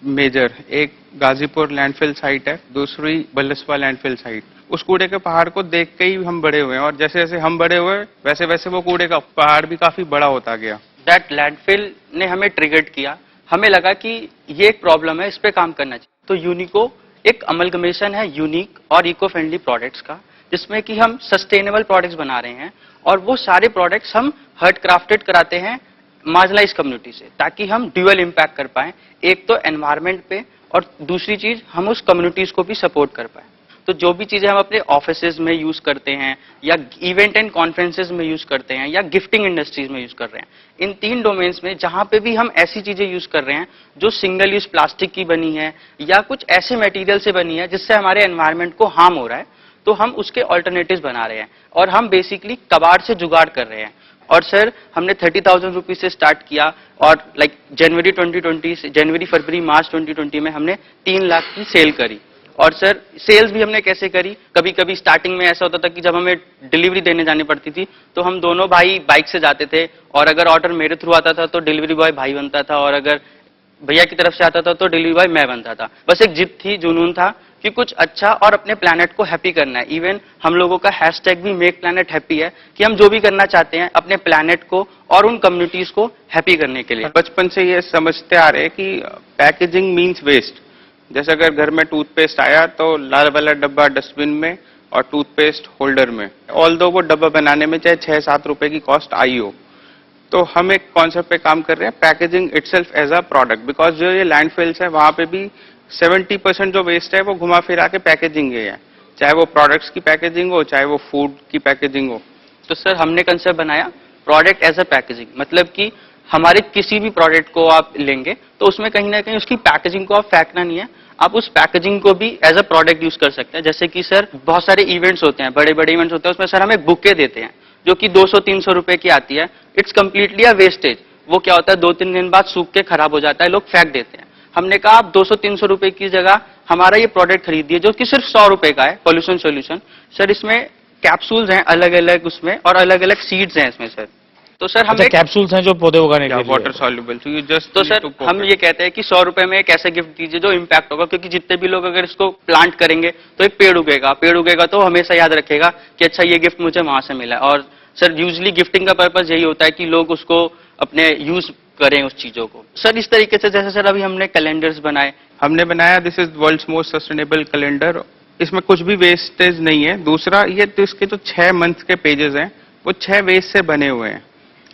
मेजर, एक गाजीपुर लैंडफिल साइट है, दूसरी बल्लसवा लैंडफिल साइट। उस कूड़े के पहाड़ को देख के ही हम बड़े हुए हैं, और जैसे जैसे हम बड़े हुए वैसे वैसे वो कूड़े का पहाड़ भी काफी बड़ा होता गया।
दैट लैंडफिल ने हमें ट्रिगर्ड किया, हमें लगा कि ये एक प्रॉब्लम है, इस पे काम करना चाहिए। तो यूनिको एक अमलगमेशन है यूनिक और इको फ्रेंडली प्रोडक्ट्स का, जिसमें कि हम सस्टेनेबल प्रोडक्ट्स बना रहे हैं, और वो सारे प्रोडक्ट्स हम हर्ट क्राफ्टेड कराते हैं मार्जिनलाइज कम्युनिटी से, ताकि हम ड्यूअल इम्पैक्ट कर पाएं, एक तो एनवायरनमेंट पे और दूसरी चीज हम उस कम्युनिटीज को भी सपोर्ट कर पाएं। तो जो भी चीजें हम अपने ऑफिसेज में यूज करते हैं, या इवेंट एंड कॉन्फ्रेंसेज में यूज करते हैं, या गिफ्टिंग इंडस्ट्रीज में यूज कर रहे हैं, इन 3 डोमेन्स में जहां पे भी हम ऐसी चीजें यूज कर रहे हैं जो सिंगल यूज प्लास्टिक की बनी है या कुछ ऐसे मटेरियल से बनी है जिससे हमारे एनवायरनमेंट को हार्म हो रहा है, तो हम उसके ऑल्टरनेटिव्स बना रहे हैं, और हम बेसिकली कबाड़ से जुगाड़ कर रहे हैं। और सर हमने 30,000 रुपीज से स्टार्ट किया, और जनवरी 2020 से जनवरी फरवरी मार्च 2020 में हमने 3 लाख की सेल करी। और सर सेल्स भी हमने कैसे करी, कभी कभी स्टार्टिंग में ऐसा होता था कि जब हमें डिलीवरी देने जानी पड़ती थी तो हम दोनों भाई बाइक से जाते थे, और अगर ऑर्डर मेरे थ्रू आता था तो डिलीवरी बॉय भाई बनता था, और अगर भैया की तरफ से आता था तो डिलीवरी बॉय मैं बनता था। बस एक जिद थी, जुनून था कि कुछ अच्छा और अपने प्लैनेट को हैप्पी करना है। इवन हम लोगों का हैशटैग भी मेक प्लैनेट हैप्पी है, कि हम जो भी करना चाहते हैं अपने प्लैनेट को और उन कम्युनिटीज को हैप्पी करने के लिए।
बचपन से ये समझते आ रहे हैं कि पैकेजिंग मीन्स वेस्ट। जैसे अगर घर में टूथपेस्ट आया तो लाल वाला डब्बा डस्टबिन में और टूथपेस्ट होल्डर में, ऑल्दो वो डब्बा बनाने में चाहे 6-7 रुपए की कॉस्ट आई हो। तो हम एक कॉन्सेप्ट पे काम कर रहे हैं, packaging itself as a product, because जो ये लैंडफिल्स है वहां पे भी 70% जो वेस्ट है वो घुमा फिरा के पैकेजिंग है, चाहे वो प्रोडक्ट्स की पैकेजिंग हो, चाहे वो फूड की पैकेजिंग हो।
तो सर हमने कंसेप्ट बनाया प्रोडक्ट एज अ पैकेजिंग, मतलब कि हमारे किसी भी प्रोडक्ट को आप लेंगे तो उसमें कहीं ना कहीं उसकी पैकेजिंग को आप फेंकना नहीं है, आप उस पैकेजिंग को भी एज अ प्रोडक्ट यूज कर सकते हैं। जैसे कि सर बहुत सारे इवेंट्स होते हैं, बड़े बड़े इवेंट्स होते हैं, उसमें सर हमें बुके देते हैं जो कि 200-300 रुपए की आती है। It's completely a wastage. वो क्या होता है, 2-3 दिन बाद सूख के खराब हो जाता है, लोग फेंक देते हैं। हमने कहा आप 200-300 रुपए की जगह हमारा ये प्रोडक्ट खरीदिए जो कि सिर्फ 100 रुपए का है, पॉल्यूशन सोल्यूशन। सर इसमें कैप्सूल्स हैं अलग अलग उसमें, और अलग अलग सीड्स हैं इसमें सर। तो सर हम
कैप्सूल्स हैं जो पौधे उगाने के लिए
वाटर सॉल्युबल, तो यू जस्ट
तो सर हम ये कहते हैं कि 100 रुपए में एक ऐसा गिफ्ट दीजिए जो इम्पैक्ट होगा, क्योंकि जितने भी लोग अगर इसको प्लांट करेंगे तो एक पेड़ उगेगा, पेड़ उगेगा तो हमेशा याद रखेगा कि अच्छा ये गिफ्ट मुझे वहां से मिला। और सर यूजली गिफ्टिंग का पर्पज यही होता है कि लोग उसको अपने यूज करें उस चीजों को। सर इस तरीके से जैसे सर अभी हमने कैलेंडर्स बनाए,
हमने बनाया, this is world's most sustainable calendar. इसमें कुछ भी वेस्टेज नहीं है। दूसरा ये तो इसके जो 6 मंथ के पेजेस हैं वो 6 वेस्ट से बने हुए हैं,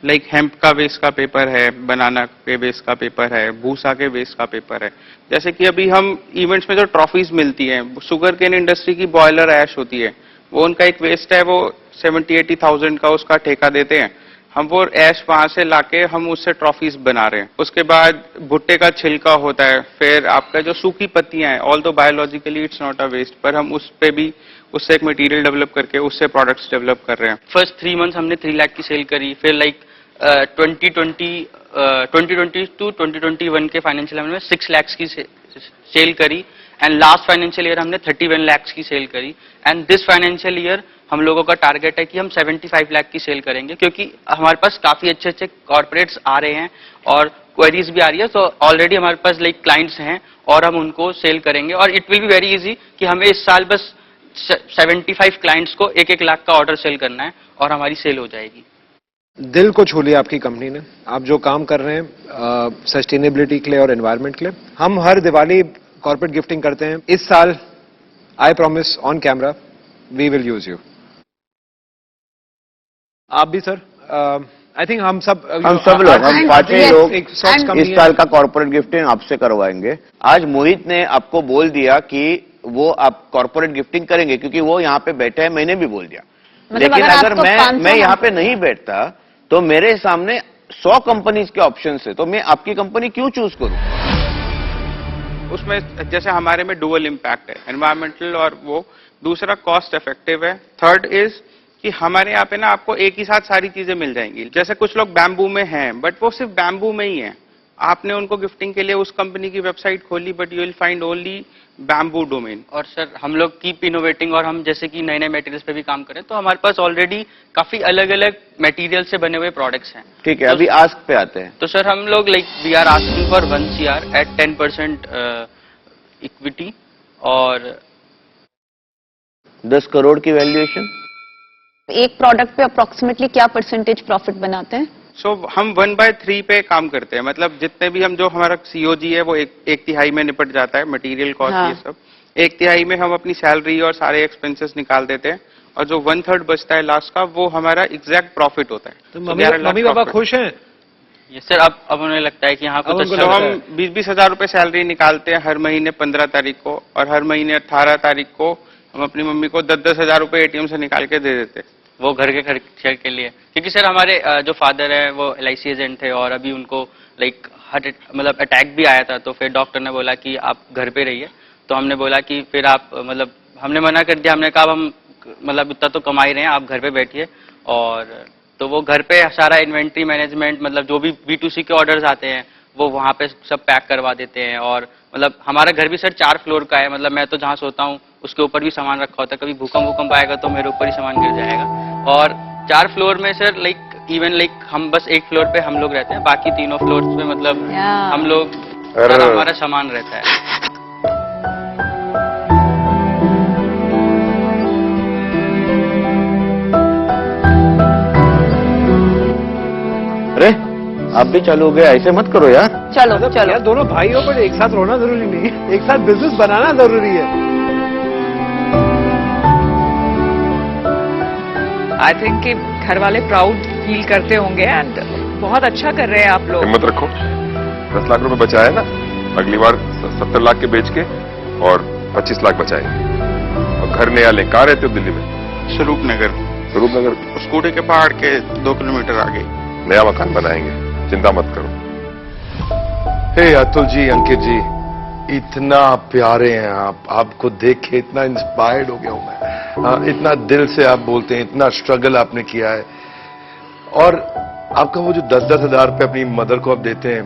लाइक हेम्प का वेस्ट का पेपर है, बनाना के वेस्ट का पेपर है, भूसा के वेस्ट का पेपर है। जैसे कि अभी हम इवेंट्स में जो ट्रॉफीज मिलती हैं, शुगर केन इंडस्ट्री की बॉयलर ऐश होती है, वो उनका एक वेस्ट है, वो 70-80 थाउजेंड का उसका ठेका देते हैं, हम वो ऐश वहां से लाके हम उससे ट्रॉफीज बना रहे हैं। उसके बाद भुट्टे का छिलका होता है, फिर आपका जो सूखी पत्तियां हैं, although biologically it's not a waste, पर हम उस पे भी उससे एक मटेरियल डेवलप करके उससे प्रोडक्ट्स डेवलप कर रहे हैं।
फर्स्ट 3 मंथ्स हमने 3 लाख की सेल करी, फिर लाइक 2020 टू 2021 के फाइनेंशियल ईयर में 6 लाख की सेल करी, एंड लास्ट फाइनेंशियल ईयर हमने 31 लाख की सेल करी, एंड दिस फाइनेंशियल ईयर हम लोगों का टारगेट है कि हम 75 लाख की सेल करेंगे, क्योंकि हमारे पास काफी अच्छे अच्छे कॉर्पोरेट्स आ रहे हैं और क्वेरीज भी आ रही है। तो ऑलरेडी हमारे पास लाइक क्लाइंट्स हैं और हम उनको सेल करेंगे, और it will be very easy कि हमें इस साल बस 75 क्लाइंट्स को 1-1 लाख का ऑर्डर सेल करना है और हमारी सेल हो जाएगी।
दिल को छू लिया आपकी कंपनी ने। आप जो काम कर रहे हैं सस्टेनेबिलिटी के लिए और एनवायरनमेंट के लिए, हम हर दिवाली कॉर्पोरेट गिफ्टिंग करते हैं। इस साल I promise on camera we will use you. आप भी सर, आई थिंक हम सब
लोग, हम 5 लोग इस साल का कॉर्पोरेट गिफ्टिंग आपसे करवाएंगे। आज मोहित ने आपको बोल दिया कि वो आप कॉर्पोरेट गिफ्टिंग करेंगे, क्योंकि वो यहाँ पे बैठे हैं, मैंने भी बोल दिया। लेकिन अगर मैं यहाँ पे नहीं बैठता तो मेरे सामने 100 कंपनीज के ऑप्शंस है, तो मैं आपकी कंपनी क्यों चूज करूं?
उसमें जैसे हमारे में डुअल इम्पैक्ट है, एनवायरमेंटल और वो, दूसरा कॉस्ट इफेक्टिव है, थर्ड इज कि हमारे यहाँ पे ना आपको एक ही साथ सारी चीजें मिल जाएंगी। जैसे कुछ लोग बैम्बू में हैं, बट वो सिर्फ बैम्बू में ही है, आपने उनको गिफ्टिंग के लिए उस कंपनी की वेबसाइट खोली, but you will find only bamboo domain.
और सर हम लोग कीप इनोवेटिंग, और हम जैसे कि नए नए मटेरियल्स पे भी काम करें, तो हमारे पास ऑलरेडी काफी अलग अलग मटेरियल से बने हुए प्रोडक्ट्स हैं।
ठीक है, अभी आस्क पे आते हैं।
तो सर हम लोग like we are asking for 1 CR at 10% equity और
10 करोड़ की वैल्यूएशन।
एक प्रोडक्ट पे अप्रोक्सीमेटली क्या परसेंटेज प्रॉफिट बनाते हैं?
सो हम 1/3 पे काम करते हैं, मतलब जितने भी हम, जो हमारा COG है वो एक तिहाई में निपट जाता है, मटेरियल कॉस्ट ये सब। 1 तिहाई में हम अपनी सैलरी और सारे एक्सपेंसेस निकाल देते हैं, और जो 1/3 बचता है लास्ट का, वो हमारा एग्जैक्ट प्रॉफिट होता है।
तो मम्मी पापा खुश हैं?
ये सर अब उन्हें लगता है कि यहाँ कुछ अच्छा।
तो हम 20-20 हजार रुपए सैलरी निकालते हैं हर महीने 15 तारीख को, और हर महीने 18 तारीख को हम अपनी मम्मी को 10-10 हजार रुपए ATM से निकाल के दे देते हैं,
वो घर के खर्चे के लिए। क्योंकि सर हमारे जो फादर है वो LIC एजेंट थे, और अभी उनको लाइक मतलब अटैक भी आया था, तो फिर डॉक्टर ने बोला कि आप घर पे रहिए। तो हमने बोला कि फिर आप मतलब हमने मना कर दिया, हमने कहा हम मतलब इतना तो कमा ही रहे हैं, आप घर पे बैठिए। और तो वो घर पे सारा इन्वेंट्री मैनेजमेंट, मतलब जो भी B2C के ऑर्डर्स आते हैं वो वहाँ पे सब पैक करवा देते हैं। और मतलब हमारा घर भी सर 4 फ्लोर का है, मतलब मैं तो जहाँ सोता हूँ उसके ऊपर भी सामान रखा होता है, कभी भूकंप आएगा तो मेरे ऊपर ही सामान गिर जाएगा। और 4 फ्लोर में सर लाइक हम बस 1 फ्लोर पे हम लोग रहते हैं, बाकी तीनों फ्लोर्स पे मतलब हम लोग सर हमारा सामान रहता है।
अरे आप भी चालू हो गए, ऐसे मत करो यार।
चलो चलो
यार, दोनों भाई हो, पर एक साथ रोना जरूरी नहीं है, एक साथ बिजनेस बनाना जरूरी है।
आई थिंक कि घर वाले प्राउड फील करते होंगे, एंड बहुत अच्छा कर रहे हैं आप लोग।
हिम्मत रखो, 10 लाख रुपए बचाए ना, अगली बार 70 लाख के बेच के और 25 लाख बचाए। और घर नया ले। कहाँ रहते हो दिल्ली में?
स्वरूप नगर।
स्वरूप नगर
स्कूटी के पहाड़ के 2 किलोमीटर आगे
नया मकान बनाएंगे, चिंता मत करो।
हे अतुल जी, अंकित जी, इतना प्यारे हैं आप, आपको देख के इतना इंस्पायर्ड हो गया हूं मैं। इतना दिल से आप बोलते हैं, इतना स्ट्रगल आपने किया है, और आपका वो जो 10-10 हजार रुपए अपनी मदर को आप देते हैं,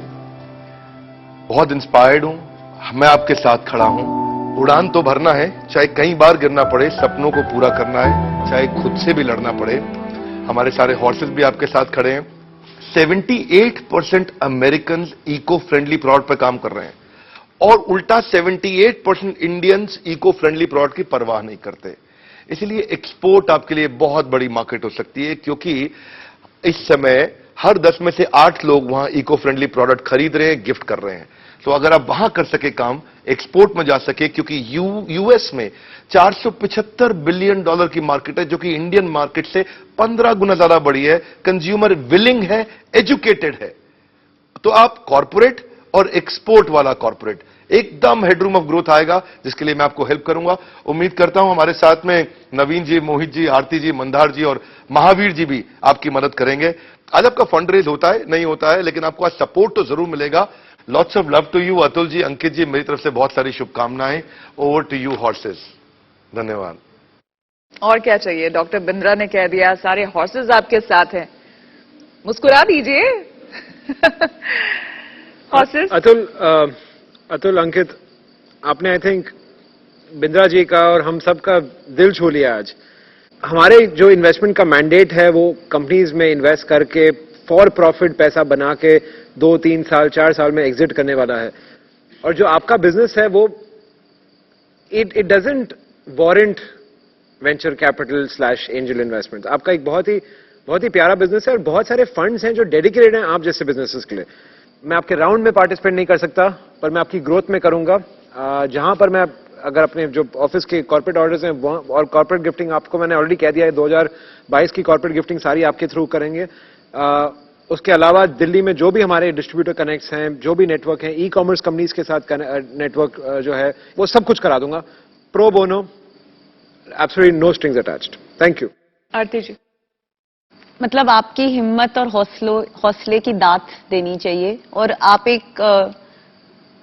बहुत इंस्पायर्ड हूं। मैं आपके साथ खड़ा हूं। उड़ान तो भरना है, चाहे कई बार गिरना पड़े, सपनों को पूरा करना है, चाहे खुद से भी लड़ना पड़े। हमारे सारे हॉर्सेस भी आपके साथ खड़े हैं। 78% अमेरिकन इको फ्रेंडली प्रोडक्ट पर काम कर रहे हैं, और उल्टा 78% इंडियंस इको फ्रेंडली प्रोडक्ट की परवाह नहीं करते। इसलिए एक्सपोर्ट आपके लिए बहुत बड़ी मार्केट हो सकती है, क्योंकि इस समय हर 10 में से 8 लोग वहां इको फ्रेंडली प्रोडक्ट खरीद रहे हैं, गिफ्ट कर रहे हैं। तो अगर आप वहां कर सके काम, एक्सपोर्ट में जा सके, क्योंकि यूएस में $475 बिलियन की मार्केट है, जो कि इंडियन मार्केट से 15 गुना ज्यादा बड़ी है। कंज्यूमर विलिंग है, एजुकेटेड है। तो आप कॉर्पोरेट और एक्सपोर्ट वाला कॉर्पोरेट, एकदम हेडरूम ऑफ ग्रोथ आएगा, जिसके लिए मैं आपको हेल्प करूंगा। उम्मीद करता हूं हमारे साथ में नवीन जी, मोहित जी, आरती जी, मंदार जी और महावीर जी भी आपकी मदद करेंगे। आज आपका फंड रेज होता है नहीं होता है, लेकिन आपको आज सपोर्ट तो जरूर मिलेगा। Lots of love to you Atul ji, Ankit ji, मेरी तरफ से बहुत सारी शुभकामनाएं। Over to you horses. धन्यवाद।
और क्या चाहिए, डॉक्टर बिंद्रा ने कह दिया, सारे हॉर्सेस आपके साथ हैं, मुस्कुरा दीजिए। हॉर्सेस।
अतुल, अंकित, आपने आई थिंक बिंद्रा जी का और हम सब का दिल छू लिया आज। हमारे जो इन्वेस्टमेंट का मैंडेट है वो कंपनीज में इन्वेस्ट करके फॉर प्रॉफिट पैसा बना के 2, 3 साल, 4 साल में एग्जिट करने वाला है। और जो आपका बिजनेस है वो it doesn't warrant venture capital / angel investment. आपका एक बहुत ही प्यारा बिजनेस है और बहुत सारे फंड्स हैं जो डेडिकेटेड हैं आप जैसे बिजनेसेस के लिए। मैं आपके राउंड में पार्टिसिपेट नहीं कर सकता, पर मैं आपकी ग्रोथ में करूंगा। जहां पर मैं अगर अपने जो ऑफिस के कॉर्पोरेट ऑर्डर्स हैं और कॉर्पोरेट गिफ्टिंग आपको मैंने ऑलरेडी कह दिया है, 2022 की कॉर्पोरेट गिफ्टिंग सारी आपके थ्रू करेंगे। उसके अलावा दिल्ली में जो भी हमारे डिस्ट्रीब्यूटर कनेक्ट्स हैं, जो भी नेटवर्क हैं, ई कॉमर्स कंपनीज के साथ नेटवर्क जो है वो सब कुछ करा दूंगा। Pro bono, absolutely no strings attached. Thank you.
Aarti ji.
मतलब आपकी हिम्मत और हौसले की दात देनी चाहिए, और आप एक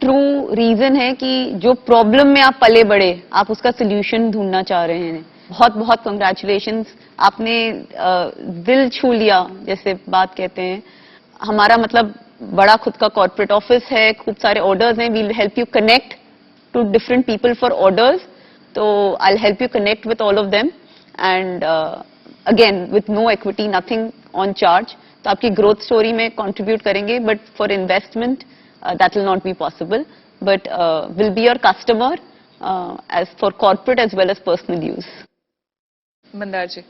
ट्रू रीजन है कि जो प्रॉब्लम में आप पले बड़े, आप उसका सोल्यूशन ढूंढना चाह रहे हैं। बहुत बहुत कंग्रेचुलेशंस, आपने दिल छू लिया जैसे बात कहते हैं। हमारा मतलब बड़ा खुद का कॉर्पोरेट ऑफिस है, खूब सारे ऑर्डर्स हैं। We will help you connect to different people for orders, तो I will help you connect with all of them, and again with no equity, nothing on charge. तो आपकी ग्रोथ स्टोरी में contribute करेंगे, but for investment that will not be possible, but will be your customer as for corporate as well as personal use.
Mandar ji.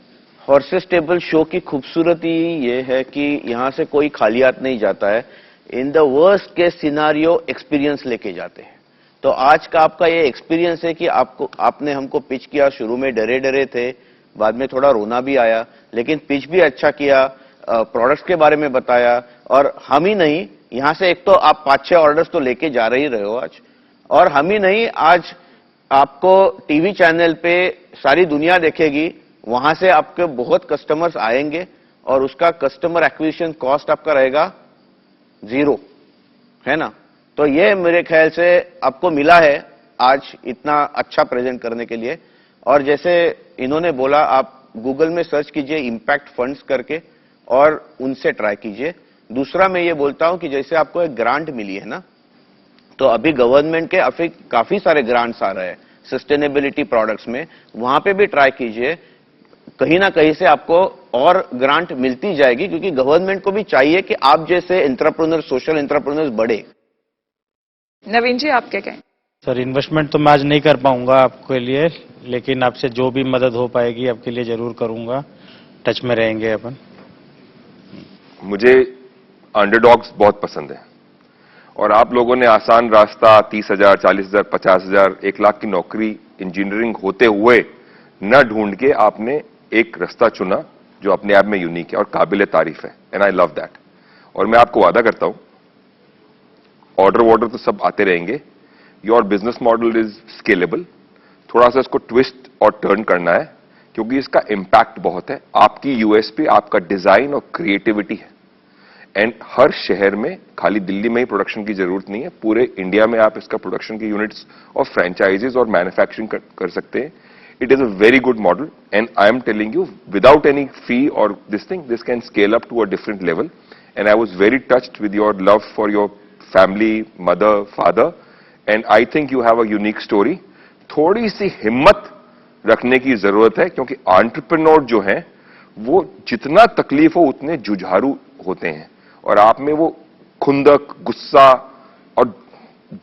Horses table show की खूबसूरती ये है कि यहाँ से कोई खाली हाथ नहीं जाता है। In the worst case scenario experience लेके जाते हैं। तो आज का आपका ये एक्सपीरियंस है कि आपने हमको पिच किया, शुरू में डरे डरे थे, बाद में थोड़ा रोना भी आया, लेकिन पिच भी अच्छा किया, प्रोडक्ट्स के बारे में बताया। और हम ही नहीं, यहां से एक तो आप 5-6 ऑर्डर्स तो लेके जा रहे हो आज, और हम ही नहीं, आज आपको टीवी चैनल पे सारी दुनिया देखेगी, वहां से आपके बहुत कस्टमर्स आएंगे और उसका कस्टमर एक्विजिशन कॉस्ट आपका रहेगा 0, है ना। तो ये मेरे ख्याल से आपको मिला है आज इतना अच्छा प्रेजेंट करने के लिए। और जैसे इन्होंने बोला, आप गूगल में सर्च कीजिए इम्पैक्ट फंड्स करके और उनसे ट्राई कीजिए। दूसरा मैं ये बोलता हूं कि जैसे आपको एक ग्रांट मिली है ना, तो अभी गवर्नमेंट के काफी सारे ग्रांट्स आ रहे हैं सस्टेनेबिलिटी प्रोडक्ट्स में, वहां पे भी ट्राई कीजिए। कहीं ना कहीं से आपको और ग्रांट मिलती जाएगी, क्योंकि गवर्नमेंट को भी चाहिए कि आप जैसे एंटरप्रेन्योर, सोशल एंटरप्रेन्योर्स बढ़े।
नवीन जी, आप क्या कहें?
सर, इन्वेस्टमेंट तो मैं आज नहीं कर पाऊंगा आपके लिए, लेकिन आपसे जो भी मदद हो पाएगी आपके लिए जरूर करूंगा। टच में रहेंगे अपन।
मुझे अंडरडॉग्स बहुत पसंद है, और आप लोगों ने आसान रास्ता 30,000, 40,000, 50,000, 1 लाख की नौकरी इंजीनियरिंग होते हुए न ढूंढ के आपने एक रास्ता चुना जो अपने आप में यूनिक है और काबिल तारीफ है, एंड आई लव दैट। और मैं आपको वादा करता हूं, ऑर्डर तो सब आते रहेंगे। Your business model is scalable. थोड़ा सा इसको ट्विस्ट और टर्न करना है, क्योंकि इसका इंपैक्ट बहुत है। आपकी यूएसपी आपका डिजाइन और क्रिएटिविटी है, एंड हर शहर में, खाली दिल्ली में ही प्रोडक्शन की जरूरत नहीं है, पूरे इंडिया में आप इसका प्रोडक्शन की यूनिट्स और फ्रेंचाइजीज और मैन्युफैक्चरिंग कर सकते हैं। It is a very good model, and I am telling you, without any fee और this thing, this can scale up to a different level. And I was very touched with your love for your family, mother, father, and I think you have a unique story. थोड़ी सी हिम्मत रखने की जरूरत है, क्योंकि entrepreneur जो हैं वो जितना तकलीफ हो उतने जुझारू होते हैं, और आप में वो खुंदक, गुस्सा और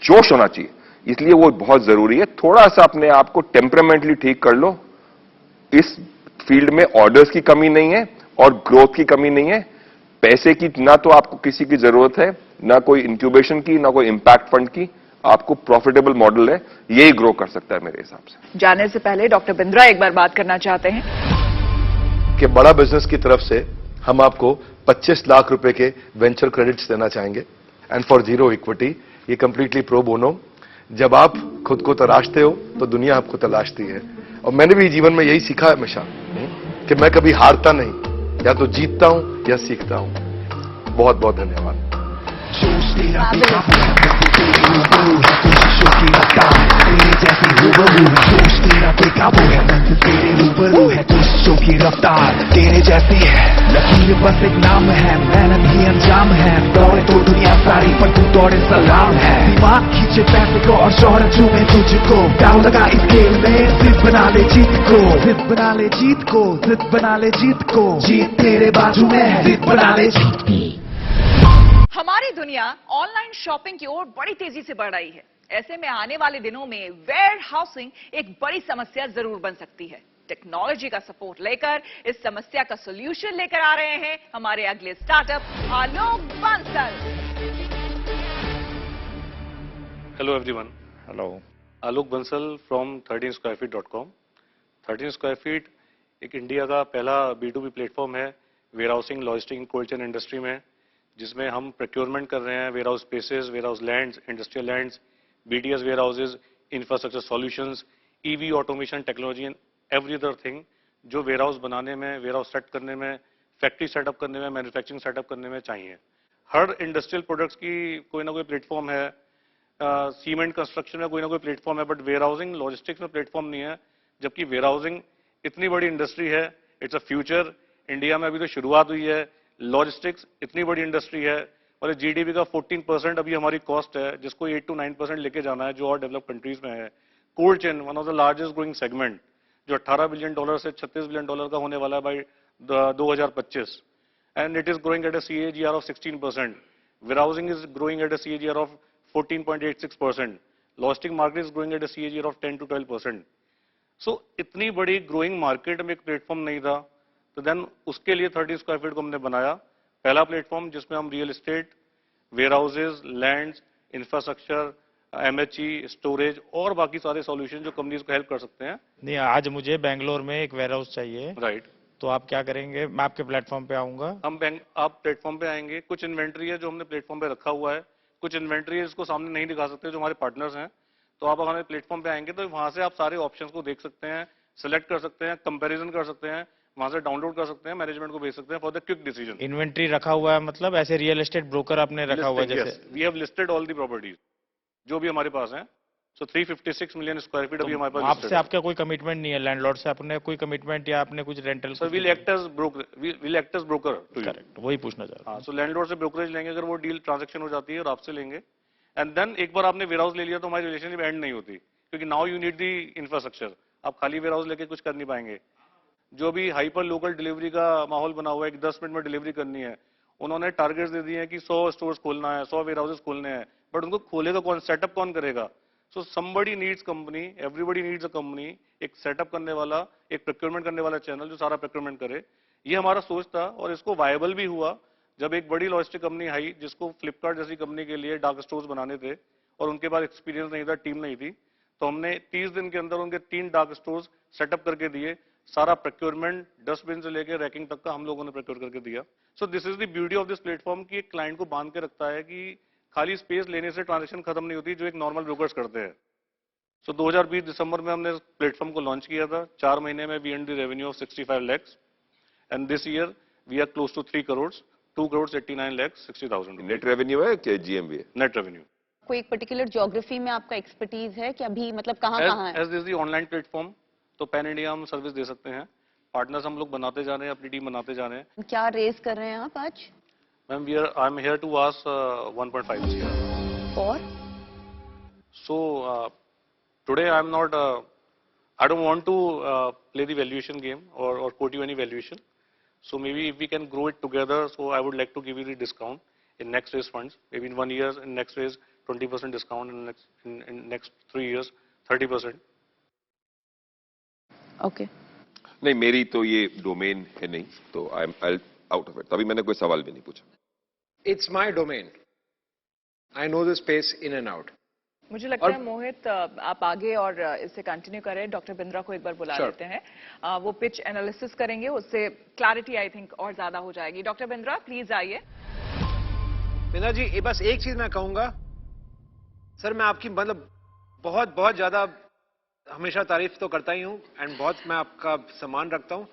जोश होना चाहिए, इसलिए वो बहुत जरूरी है। थोड़ा सा अपने आप को टेम्परामेंटली ठीक कर लो। इस फील्ड में ऑर्डर्स की कमी नहीं है और ग्रोथ की कमी नहीं है। पैसे की ना तो आपको किसी की जरूरत है, ना कोई इंक्यूबेशन की, ना कोई इंपैक्ट फंड की। आपको प्रॉफिटेबल मॉडल है, यही ग्रो कर सकता है मेरे हिसाब से।
जाने से पहले डॉक्टर बिंद्रा एक बार बात करना चाहते हैं
कि बड़ा बिजनेस की तरफ से हम आपको 25 लाख रुपए के वेंचर क्रेडिट्स देना चाहेंगे, एंड फॉर 0 इक्विटी। ये कंप्लीटली प्रो बोनो। जब आप खुद को तलाशते हो तो दुनिया आपको तलाशती है। और मैंने भी जीवन में यही सीखा है हमेशा कि मैं कभी हारता नहीं, या तो जीतता हूं या सीखता हूं। बहुत बहुत धन्यवाद।
की रफ्तार तेरे जैसी है, लकीर बस एक नाम है, मेहनत ही अंजाम है। दौड़े तो दुनिया सारी पर तू दौड़े सलाम है। दिमाग खींचे पैसे को और शोहरत चूमे तुझको, दाव लगा इस खेल में, जिद बना ले जीत को, जिद बना ले जीत को, जिद बना ले जीत को। जीत तेरे बाजू में है, जिद बना ले जीत की।
हमारी दुनिया ऑनलाइन शॉपिंग की ओर बड़ी तेजी से बढ़ रही है। ऐसे में आने वाले दिनों में वेयर हाउसिंग एक बड़ी समस्या जरूर बन सकती है। टेक्नोलॉजी का सपोर्ट लेकर इस समस्या का सॉल्यूशन लेकर आ रहे हैं हमारे अगले startup Alok Bansal.
Hello everyone.
Hello.
Alok Bansal from 13squarefeet.com। 13 square feet एक इंडिया का पहला B2B प्लेटफॉर्म है warehousing, logistic, cold chain industry में, जिसमें हम प्रोक्योरमेंट कर रहे हैं warehouse spaces, warehouse lands, industrial lands, BTS warehouses, infrastructure solutions, EV automation technology and every other thing जो वेयर हाउस बनाने में, वेयर हाउस सेट करने में, फैक्ट्री सेटअप करने में, मैन्युफैक्चरिंग सेटअप करने में चाहिए। हर इंडस्ट्रियल प्रोडक्ट्स की कोई ना कोई प्लेटफॉर्म है, सीमेंट कंस्ट्रक्शन में कोई ना कोई प्लेटफॉर्म है, बट वेयर हाउसिंग लॉजिस्टिक्स में प्लेटफॉर्म नहीं है। जबकि वेयर हाउसिंग इतनी बड़ी इंडस्ट्री है, इट्स अ फ्यूचर। इंडिया में अभी तो शुरुआत हुई है, लॉजिस्टिक्स इतनी बड़ी इंडस्ट्री है और GDP का 14% अभी हमारी कॉस्ट है, जिसको 8 to 9% लेके जाना है, जो और डेवलप कंट्रीज में है। Cold chain one of the largest growing segment, जो $18 बिलियन से $36 बिलियन का होने वाला है by 2025, and it is growing at a CAGR of 16%। Warehousing is growing at a CAGR of 14.86%। Logistic market is growing at a CAGR of 10 to 12%। So इतनी बड़ी growing market में एक platform नहीं था, तो देन उसके लिए 30 square feet को हमने बनाया, पहला प्लेटफॉर्म जिसमें हम real estate, warehouses, lands, infrastructure, MHE, storage और बाकी सारे सॉल्यूशन जो कंपनीज को हेल्प कर सकते हैं।
नहीं, आज मुझे बेंगलोर में एक वेयर हाउस चाहिए।
राइट।
तो आप क्या करेंगे? मैं आपके प्लेटफॉर्म पे आऊंगा।
आप प्लेटफॉर्म पे आएंगे, कुछ इन्वेंट्री है जो हमने प्लेटफॉर्म पे रखा हुआ है, कुछ इन्वेंट्री है जिसको सामने नहीं दिखा सकते, जो हमारे पार्टनर्स हैं। तो आप हमारे प्लेटफॉर्म पे आएंगे तो वहां से आप सारे ऑप्शंस को देख सकते हैं, सिलेक्ट कर सकते हैं, कंपैरिजन कर सकते हैं, वहां से डाउनलोड कर सकते हैं, मैनेजमेंट को भेज सकते हैं for the quick decision.
Inventory रखा हुआ है मतलब ऐसे रियल एस्टेट ब्रोकर आपने रखा हुआ है? जैसे
we have listed all the properties जो भी हमारे पास हैं। सो 356 मिलियन स्क्वायर फीट अभी हमारे पास।
आपसे आपका कोई कमिटमेंट नहीं है लैंडलॉर्ड से? आपने कोई कमिटमेंट या आपने कुछ rental?
Sir will act as broker to you.
Correct, वही पूछना चाह रहा हूं।
सो लैंडलॉर्ड से ब्रोकरेज लेंगे अगर वो डील ट्रांजैक्शन हो जाती है, और आपसे लेंगे, एंड देन एक बार आपने वेयर हाउस ले लिया तो हमारी रिलेशनशिप एंड नहीं होती, क्योंकि now you need the infrastructure. आप खाली वेयर हाउस लेके कुछ कर नहीं पाएंगे। जो भी हाइपर लोकल डिलीवरी का माहौल बना हुआ है कि 10 मिनट में डिलीवरी करनी है, उन्होंने टारगेट्स दे दिए हैं कि 100 स्टोर्स खोलना है, 100 वेयर हाउसेस खोलने हैं, बट उनको खोलेगा कौन, सेटअप कौन करेगा? So somebody needs company, everybody needs a company, एक सेटअप करने वाला, एक प्रोक्योरमेंट करने वाला चैनल जो सारा प्रोक्योरमेंट करे। ये हमारा सोच था और इसको वायबल भी हुआ जब एक बड़ी लॉजिस्टिक कंपनी आई जिसको फ्लिपकार्ट जैसी कंपनी के लिए डार्क स्टोर्स बनाने थे और उनके पास एक्सपीरियंस नहीं था, टीम नहीं थी, तो हमने 30 दिन के अंदर उनके 3 डार्क स्टोर्स सेटअप करके दिए। सारा प्रोक्योरमेंट डस्टबिन से लेकर रैकिंग तक का हम लोगों ने प्रोक्योर करके दिया। So this is the beauty of this platform कि एक क्लाइंट को बांध के रखता है कि खाली स्पेस लेने से ट्रांजैक्शन खत्म नहीं होती, जो एक नॉर्मल ब्रोकर्स करते हैं। सो 2020 दिसंबर में हमने प्लेटफॉर्म को लॉन्च किया था। 4 महीने में we earned the revenue of 65 lakhs, and this year we are close to 3 crores, 2,89,60,000।
Net revenue है कि GMV है?
Net revenue.
कोई एक पर्टिकुलर ज्योग्राफी में आपका एक्सपर्टीज है कि अभी मतलब कहाँ है?
As this the online platform, तो पैन इंडिया हम सर्विस दे सकते हैं। पार्टनर्स हम लोग बनाते जा रहे हैं, अपनी टीम बनाते जा रहे हैं।
क्या रेस कर रहे हैं आप आज?
Ma'am I am here to ask 1.5 crore
for?
So today I am not, I don't want to play the valuation game और quote you any valuation. So maybe if we can grow it together, so I would like to give you the discount in next raise funds. Maybe in 1 year, in next raise 20% discount, in next 3 years 30%.
Okay.
नहीं, मेरी तो ये domain है नहीं, तो I am out of it. तभी मैंने कोई सवाल भी नहीं पूछा।
It's my domain. I know the space in and out.
मुझे लगता है मोहित आप आगे और इससे कंटिन्यू करें। डॉक्टर बिंद्रा को एक बार बुला लेते हैं, वो पिच एनालिसिस करेंगे, उससे क्लैरिटी आई थिंक और ज्यादा हो जाएगी। डॉक्टर बिंद्रा प्लीज आइए।
बिंद्रा जी, बस एक चीज मैं कहूंगा सर, मैं आपकी मतलब बहुत बहुत ज्यादा हमेशा तारीफ तो करता ही हूं एंड बहुत मैं आपका सम्मान रखता हूं,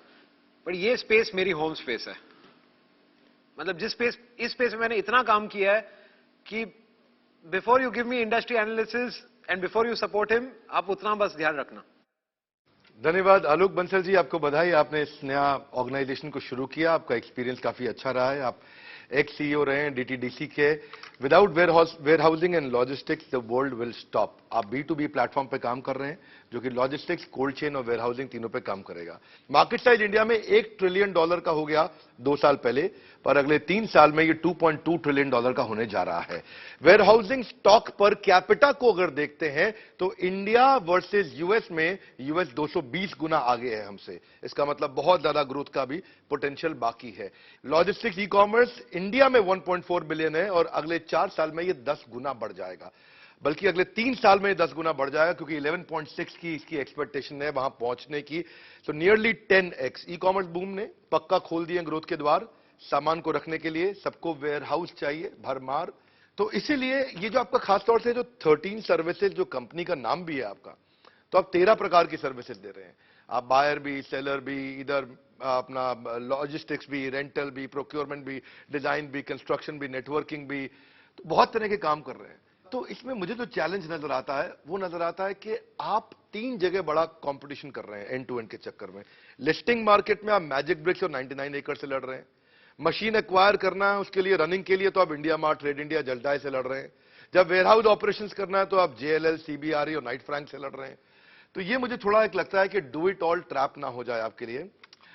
पर ये स्पेस मेरी होम स्पेस है। मतलब इस स्पेस में मैंने इतना काम किया है कि before you give me industry analysis and before you support him, आप उतना बस ध्यान रखना।
धन्यवाद आलोक बंसल जी, आपको बधाई, आपने इस नया ऑर्गेनाइजेशन को शुरू किया, आपका एक्सपीरियंस काफी अच्छा रहा है। आप एक्स सीईओ रहे हैं डीटीडीसी के। Without warehousing and logistics the world will stop. आप B2B प्लेटफॉर्म पे काम कर रहे हैं जो कि लॉजिस्टिक्स, कोल्ड चेन और वेयर हाउसिंग तीनों पे काम करेगा। मार्केट साइज इंडिया में $1 ट्रिलियन का हो गया 2 साल पहले, पर अगले 3 साल में ये $2.2 ट्रिलियन का होने जा रहा है। Warehousing stock per capita को अगर देखते हैं तो इंडिया वर्सेस यूएस में यूएस 220 गुना आगे है हमसे। इसका मतलब बहुत ज्यादा ग्रोथ का भी पोटेंशियल बाकी है। लॉजिस्टिक्स ई कॉमर्स इंडिया में 1.4 बिलियन है और अगले 4 साल में ये 10 गुना बढ़ जाएगा, बल्कि अगले 3 साल में 10 गुना बढ़ जाएगा, क्योंकि 11.6 की इसकी एक्सपेक्टेशन है वहां पहुंचने की। तो nearly 10x e commerce boom ने पक्का खोल दिए ग्रोथ के द्वार। सामान को रखने के लिए सबको वेयर हाउस चाहिए भरमार। तो इसीलिए ये जो आपका खासतौर से जो 13 सर्विसेज, जो कंपनी का नाम भी है आपका, तो आप 13 प्रकार की सर्विसेज दे रहे हैं। आप बायर भी, सेलर भी, इधर अपना लॉजिस्टिक्स भी, रेंटल भी, प्रोक्योरमेंट भी, डिजाइन भी, कंस्ट्रक्शन भी, नेटवर्किंग भी, तो बहुत तरह के काम कर रहे हैं। तो इसमें मुझे जो चैलेंज नजर आता है वो नजर आता है कि आप 3 जगह बड़ा कंपटीशन कर रहे हैं एंड टू एंड के चक्कर में। लिस्टिंग मार्केट में आप मैजिक ब्रिक्स और 99 एकड़ से लड़ रहे हैं। मशीन एक्वायर करना है उसके लिए, रनिंग के लिए, तो आप इंडिया मार्ट, ट्रेड इंडिया, जल्दाई से लड़ रहे हैं। जब वेयरहाउस ऑपरेशंस करना है तो आप JLL, CBRE और नाइट फ्रैंक से लड़ रहे हैं। तो ये मुझे थोड़ा एक लगता है कि डू इट ऑल ट्रैप ना हो जाए आपके लिए।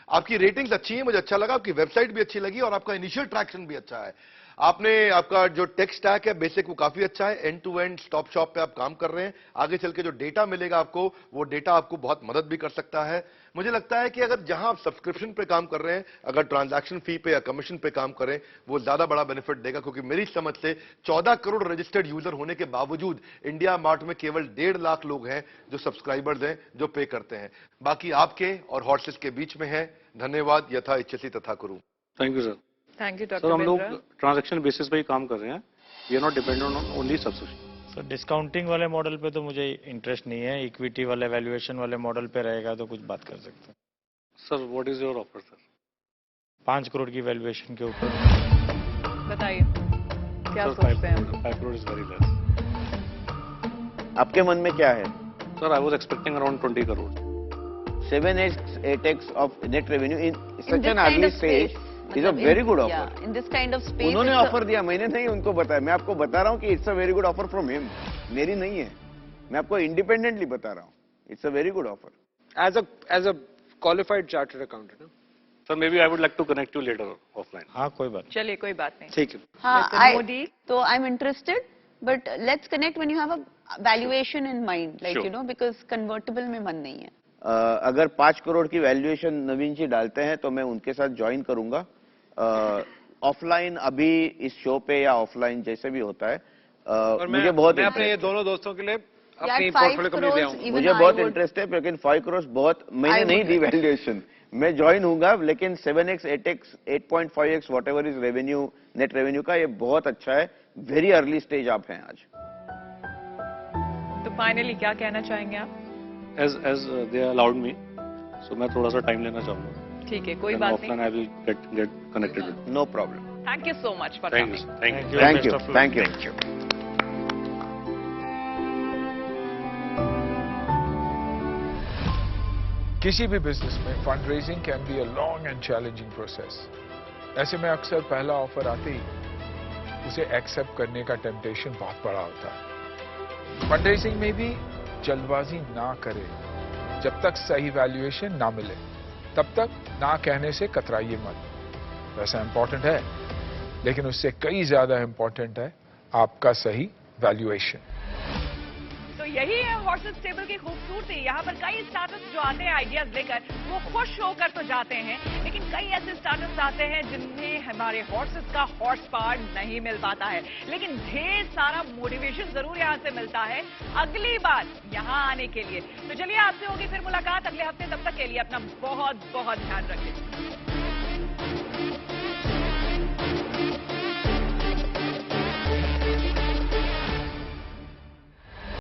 आपकी रेटिंग्स अच्छी है, मुझे अच्छा लगा, आपकी वेबसाइट भी अच्छी लगी और आपका इनिशियल ट्रैक्शन भी अच्छा है। आपका जो टेक स्टैक है बेसिक वो काफी अच्छा है। End to end stop shop पे आप काम कर रहे हैं। आगे चल के जो डेटा मिलेगा आपको, वो डेटा आपको बहुत मदद भी कर सकता है। मुझे लगता है कि अगर जहां आप सब्सक्रिप्शन पे काम कर रहे हैं, अगर ट्रांजैक्शन फी पे या कमीशन पे काम करें, वो ज्यादा बड़ा बेनिफिट देगा, क्योंकि मेरी समझ से 14 करोड़ रजिस्टर्ड यूजर होने के बावजूद इंडिया मार्ट में केवल 1.5 लाख लोग हैं जो सब्सक्राइबर्स हैं, जो पे करते हैं। बाकी आपके और हॉर्सेस के बीच में है। धन्यवाद। यथा इच्छसि तथा कुरु।
Thank you sir.
Thank you
sir,
doctor
हम लोग
बिंद्रा।
ट्रांजैक्शन बेसिस पे ही काम कर रहे हैं। We are not dependent on only subscription.
Sir discounting वाले मॉडल पे तो मुझे इंटरेस्ट नहीं है। इक्विटी वाले, वैल्यूएशन वाले मॉडल पे रहेगा तो कुछ बात कर सकते हैं।
Sir what is your offer sir?
5 crore की वैल्यूएशन के ऊपर।
बताइए क्या सोचते हैं?
5 करोड़ इज वेरी लेस।
आपके मन में क्या है?
Sir I was expecting around 20 crore.
7x, 8x of net revenue in such
this
an
kind
early
of
stage
space,
is a
मतलब
very good
yeah,
offer.
in this kind of space
उन्होंने
it's a-
offer दिया, मैंने नहीं उनको बताया। मैं आपको बता रहा हूँ कि it's a very good offer from him, मेरी नहीं है। मैं आपको इंडिपेंडेंटली बता रहा हूँ, it's a very good offer.
As a qualified chartered accountant.
Sir maybe I would like to connect you later offline.
हाँ कोई बात नहीं।
चलिए कोई बात नहीं।
ठीक है।
हाँ,
Mr. Modi?
तो I am interested, but let's connect when you have a valuation in mind, like
Sure.
You know, because convertible में मन नहीं है।
अगर 5 करोड़ की वैल्यूएशन नवीन जी डालते हैं तो मैं उनके साथ ज्वाइन करूंगा। ऑफलाइन अभी इस शो पे या ऑफलाइन जैसे भी होता है।
और
मुझे बहुत
मैं अपने
interest-
दोनों दोस्तों के लिए
Yeah,
अपनी
5
पोर्टफोलियो कंपनी ले आऊंगा।
मुझे बहुत इंटरेस्ट है, लेकिन 5 करोड़ बहुत, मैंने
I
नहीं
would
दी वैल्यूएशन। मैं ज्वाइन हूंगा, लेकिन 7x, 8x, 8.5x what ever is revenue, net revenue का, ये बहुत अच्छा है। वेरी अर्ली स्टेज आप हैं आज।
तो फाइनली क्या कहना चाहेंगे आप?
एज दे अलाउड मी, सो मैं थोड़ा सा टाइम लेना चाहूंगा।
ठीक है, कोई बात
ऑफलाइन
नहीं।
I will get connected with.
No problem.
Thank you so much for
thank you
coming.
Thank you.
Thank you,
Best of luck.
Thank you.
किसी भी बिजनेस में fund raising can be a long and challenging process. ऐसे में अक्सर पहला offer आते ही उसे accept करने का टेम्पटेशन बहुत बड़ा होता है। फंड रेजिंग में भी जल्दबाजी ना करें। जब तक सही वैल्यूएशन ना मिले तब तक ना कहने से कतराइए मत। वैसा इंपॉर्टेंट है, लेकिन उससे कई ज्यादा इंपॉर्टेंट है आपका सही वैल्यूएशन।
तो यही है हॉर्सेस स्टेबल की खूबसूरती। यहाँ पर कई स्टार्टअप्स जो आते हैं आइडियाज लेकर, वो खुश होकर तो जाते हैं, लेकिन कई ऐसे स्टार्टअप्स आते हैं जिनमें हमारे हॉर्सेस का हॉर्स पावर नहीं मिल पाता है, लेकिन ढेर सारा मोटिवेशन जरूर यहाँ से मिलता है अगली बार यहाँ आने के लिए। तो चलिए आपसे होगी फिर मुलाकात अगले हफ्ते। तब तक के लिए अपना बहुत बहुत ध्यान रखें।